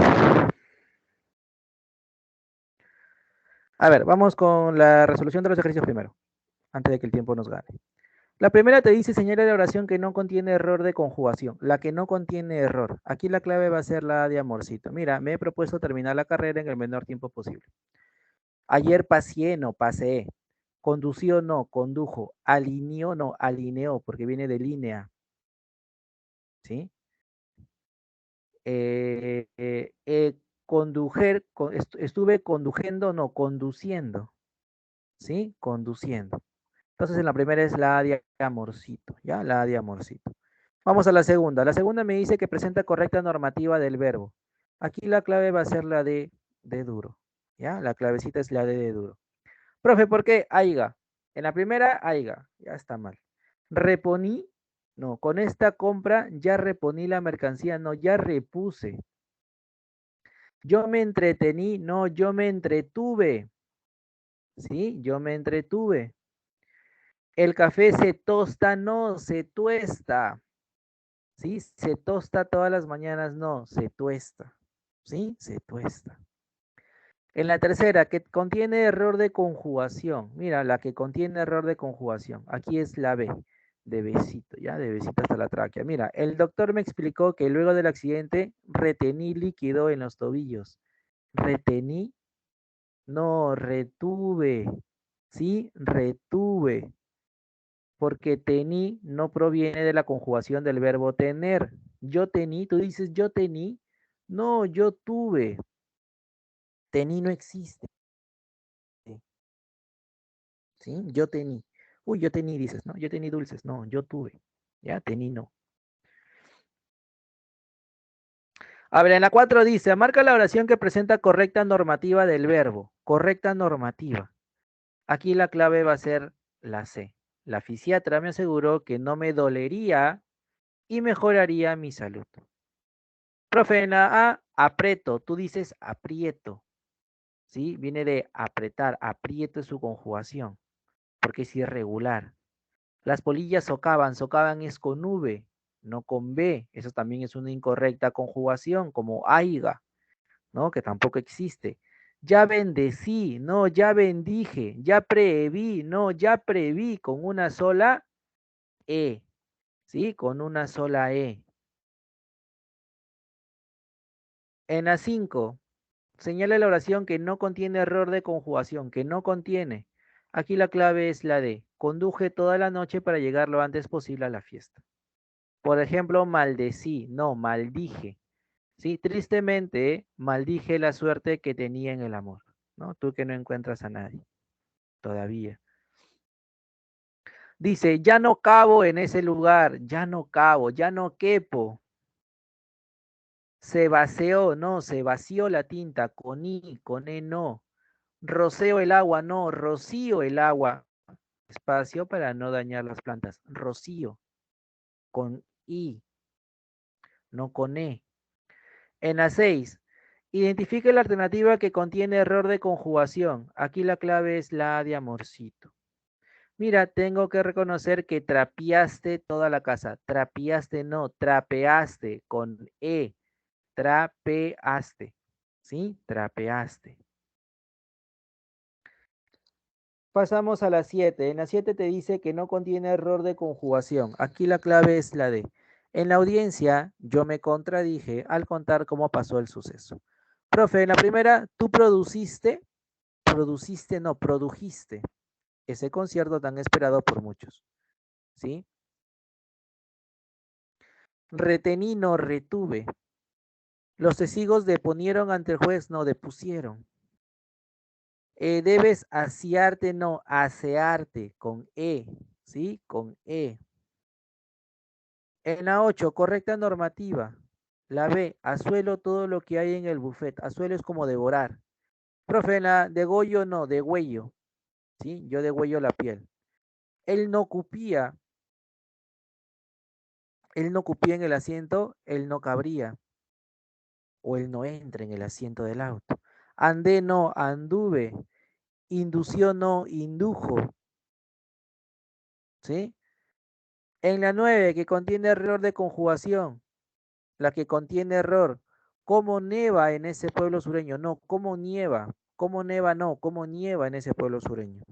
A ver, vamos con la resolución de los ejercicios primero, antes de que el tiempo nos gane. La primera te dice señala la oración que no contiene error de conjugación, la que no contiene error. Aquí la clave va a ser la de amorcito. Mira, me he propuesto terminar la carrera en el menor tiempo posible. Ayer paseé, no paseé. Condució, no, condujo. Alineó, no, alineó, porque viene de línea. ¿Sí? Condujer, estuve conduciendo, no, conduciendo. ¿Sí? Conduciendo. Entonces en la primera es la A de amorcito, ¿ya? La A de amorcito. Vamos a la segunda. La segunda me dice que presenta correcta normativa del verbo. Aquí la clave va a ser la de duro, ¿ya? La clavecita es la de duro. Profe, ¿por qué aiga? En la primera, aiga, ya está mal. Reponí, no, con esta compra ya reponí la mercancía, no, ya repuse. Yo me entretení, no, yo me entretuve, ¿sí? Yo me entretuve. El café se tosta, no, se tuesta. ¿Sí? Se tosta todas las mañanas, no, se tuesta. ¿Sí? Se tuesta. En la tercera, que contiene error de conjugación. Mira, la que contiene error de conjugación. Aquí es la B, de besito, ¿ya? De besito hasta la tráquea. Mira, el doctor me explicó que luego del accidente retení líquido en los tobillos. Retení, no, retuve. ¿Sí? Retuve. Porque tení no proviene de la conjugación del verbo tener. Yo tení, tú dices yo tení. No, yo tuve. Tení no existe. ¿Sí? Yo tení. Uy, yo tení, dices, ¿no? Yo tení dulces. No, yo tuve. Ya, tení no. A ver, en la 4 dice, marca la oración que presenta correcta normativa del verbo. Correcta normativa. Aquí la clave va a ser la C. La fisiatra me aseguró que no me dolería y mejoraría mi salud. Profe, en la A, aprieto. Tú dices aprieto. ¿Sí? Viene de apretar. Aprieto es su conjugación, porque es irregular. Las polillas socavan. Socavan es con V, no con B. Eso también es una incorrecta conjugación, como aiga, ¿no? Que tampoco existe. Ya bendecí, no, ya bendije. Ya preví, no, ya preví, con una sola E. ¿Sí? Con una sola E. En la 5. Señala la oración que no contiene error de conjugación, que no contiene. Aquí la clave es la de conduje toda la noche para llegar lo antes posible a la fiesta. Por ejemplo, maldecí, no, maldije. Sí, tristemente maldije la suerte que tenía en el amor, ¿no? Tú que no encuentras a nadie todavía. Dice, ya no cabo en ese lugar, ya no cabo, ya no quepo. Se vació, no, se vació la tinta, con I, con E no. Roceo el agua, no, rocío el agua. Espacio para no dañar las plantas. Rocío, con I, no con E. En la 6, identifique la alternativa que contiene error de conjugación. Aquí la clave es la A de amorcito. Mira, tengo que reconocer que trapeaste toda la casa. Trapeaste, no, trapeaste, con E. Trapeaste, ¿sí? Trapeaste. Pasamos a la 7. En la 7 te dice que no contiene error de conjugación. Aquí la clave es la D. En la audiencia yo me contradije al contar cómo pasó el suceso. Profe, en la primera, tú produjiste ese concierto tan esperado por muchos. ¿Sí? Retení, no retuve. Los testigos deponieron ante el juez, no depusieron. Debes asearte, no asearte, con E, ¿sí? Con E. En la 8, correcta normativa. La B, azuelo todo lo que hay en el buffet. Azuelo es como devorar. Profe, en la degollo no, degüello, ¿sí? Yo degüello la piel. Él no cupía en el asiento, él no cabría. O él no entra en el asiento del auto. Andé no, anduve. Indució no, indujo. ¿Sí? En la 9, que contiene error de conjugación. La que contiene error. ¿Cómo nieva en ese pueblo sureño? No, ¿cómo nieva? ¿Cómo nieva? No, ¿cómo nieva en ese pueblo sureño?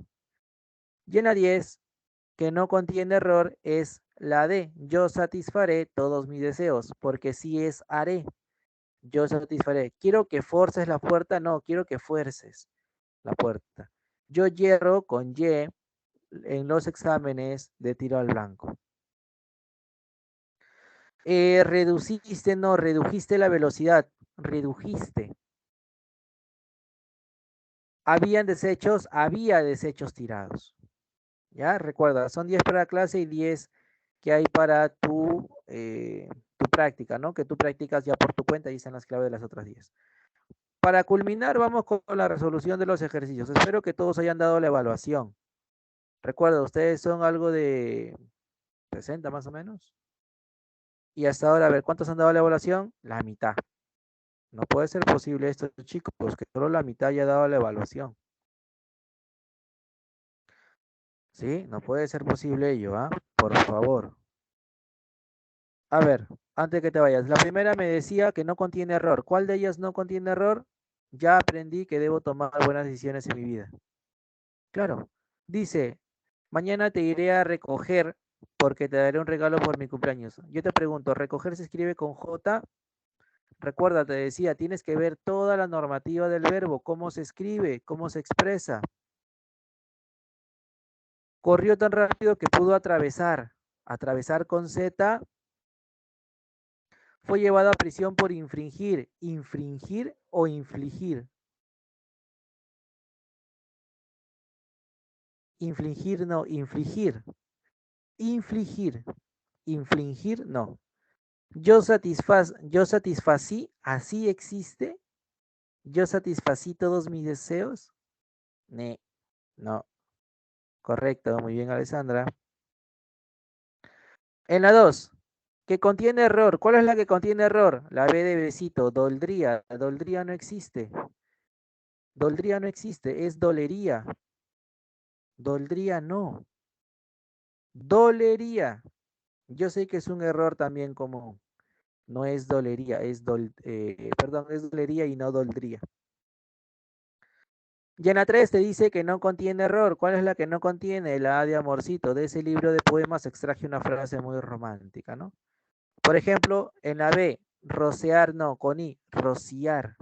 Y en la 10, que no contiene error, es la D. Yo satisfaré todos mis deseos, porque si es haré. Yo satisfaré. ¿Quiero que forces la puerta? No, quiero que fuerces la puerta. Yo hierro con Y en los exámenes de tiro al blanco. Reduciste, no, redujiste la velocidad. Redujiste. Había desechos tirados. ¿Ya? Recuerda, son 10 para la clase y 10 que hay para tu práctica, ¿no? Que tú practicas ya por tu cuenta y están las claves de las otras 10. Para culminar, vamos con la resolución de los ejercicios. Espero que todos hayan dado la evaluación. Recuerda, ustedes son algo de 60 más o menos. Y hasta ahora, a ver, ¿cuántos han dado la evaluación? La mitad. No puede ser posible esto, chicos, pues que solo la mitad haya dado la evaluación. ¿Sí? No puede ser posible ello, ¿ah? Por favor. A ver, antes que te vayas. La primera me decía que no contiene error. ¿Cuál de ellas no contiene error? Ya aprendí que debo tomar buenas decisiones en mi vida. Claro. Dice, mañana te iré a recoger porque te daré un regalo por mi cumpleaños. Yo te pregunto, ¿recoger se escribe con J? Recuerda, te decía, tienes que ver toda la normativa del verbo, cómo se escribe, cómo se expresa. Corrió tan rápido que pudo atravesar. Atravesar con Z. Fue llevado a prisión por infringir. ¿Infringir o infligir? Infligir no, infligir. Infligir. Infligir no. Yo satisfací, así existe. Yo satisfací todos mis deseos. No. Correcto, muy bien, Alessandra. En la 2, que contiene error. ¿Cuál es la que contiene error? La B de besito, doldría. Doldría no existe. Doldría no existe, es dolería. Doldría no. Dolería. Yo sé que es un error también común. No es dolería, perdón, es dolería y no doldría. Y en la 3 te dice que no contiene error. ¿Cuál es la que no contiene? La A de amorcito. De ese libro de poemas extraje una frase muy romántica, ¿no? Por ejemplo, en la B, rociar, no, con I, rociar.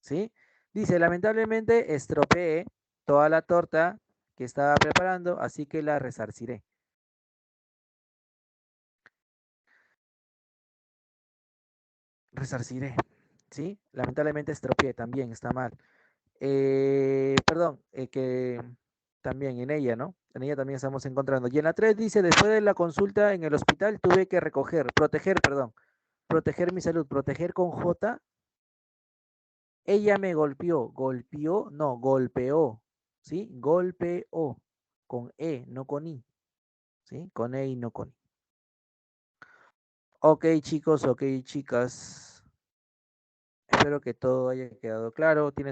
¿Sí? Dice, lamentablemente estropeé toda la torta que estaba preparando, así que la resarciré. Resarciré, ¿sí? Lamentablemente estropeé, también está mal. Perdón, que también en ella, ¿no? En ella también estamos encontrando. Y en la 3 dice, después de la consulta en el hospital tuve que proteger mi salud, proteger con J. Ella me golpeó, no, golpeó, ¿sí? Golpeó, con E, no con I, ¿sí? Con E y no con I. Ok, chicos, ok, chicas. Espero que todo haya quedado claro. ¿Tienes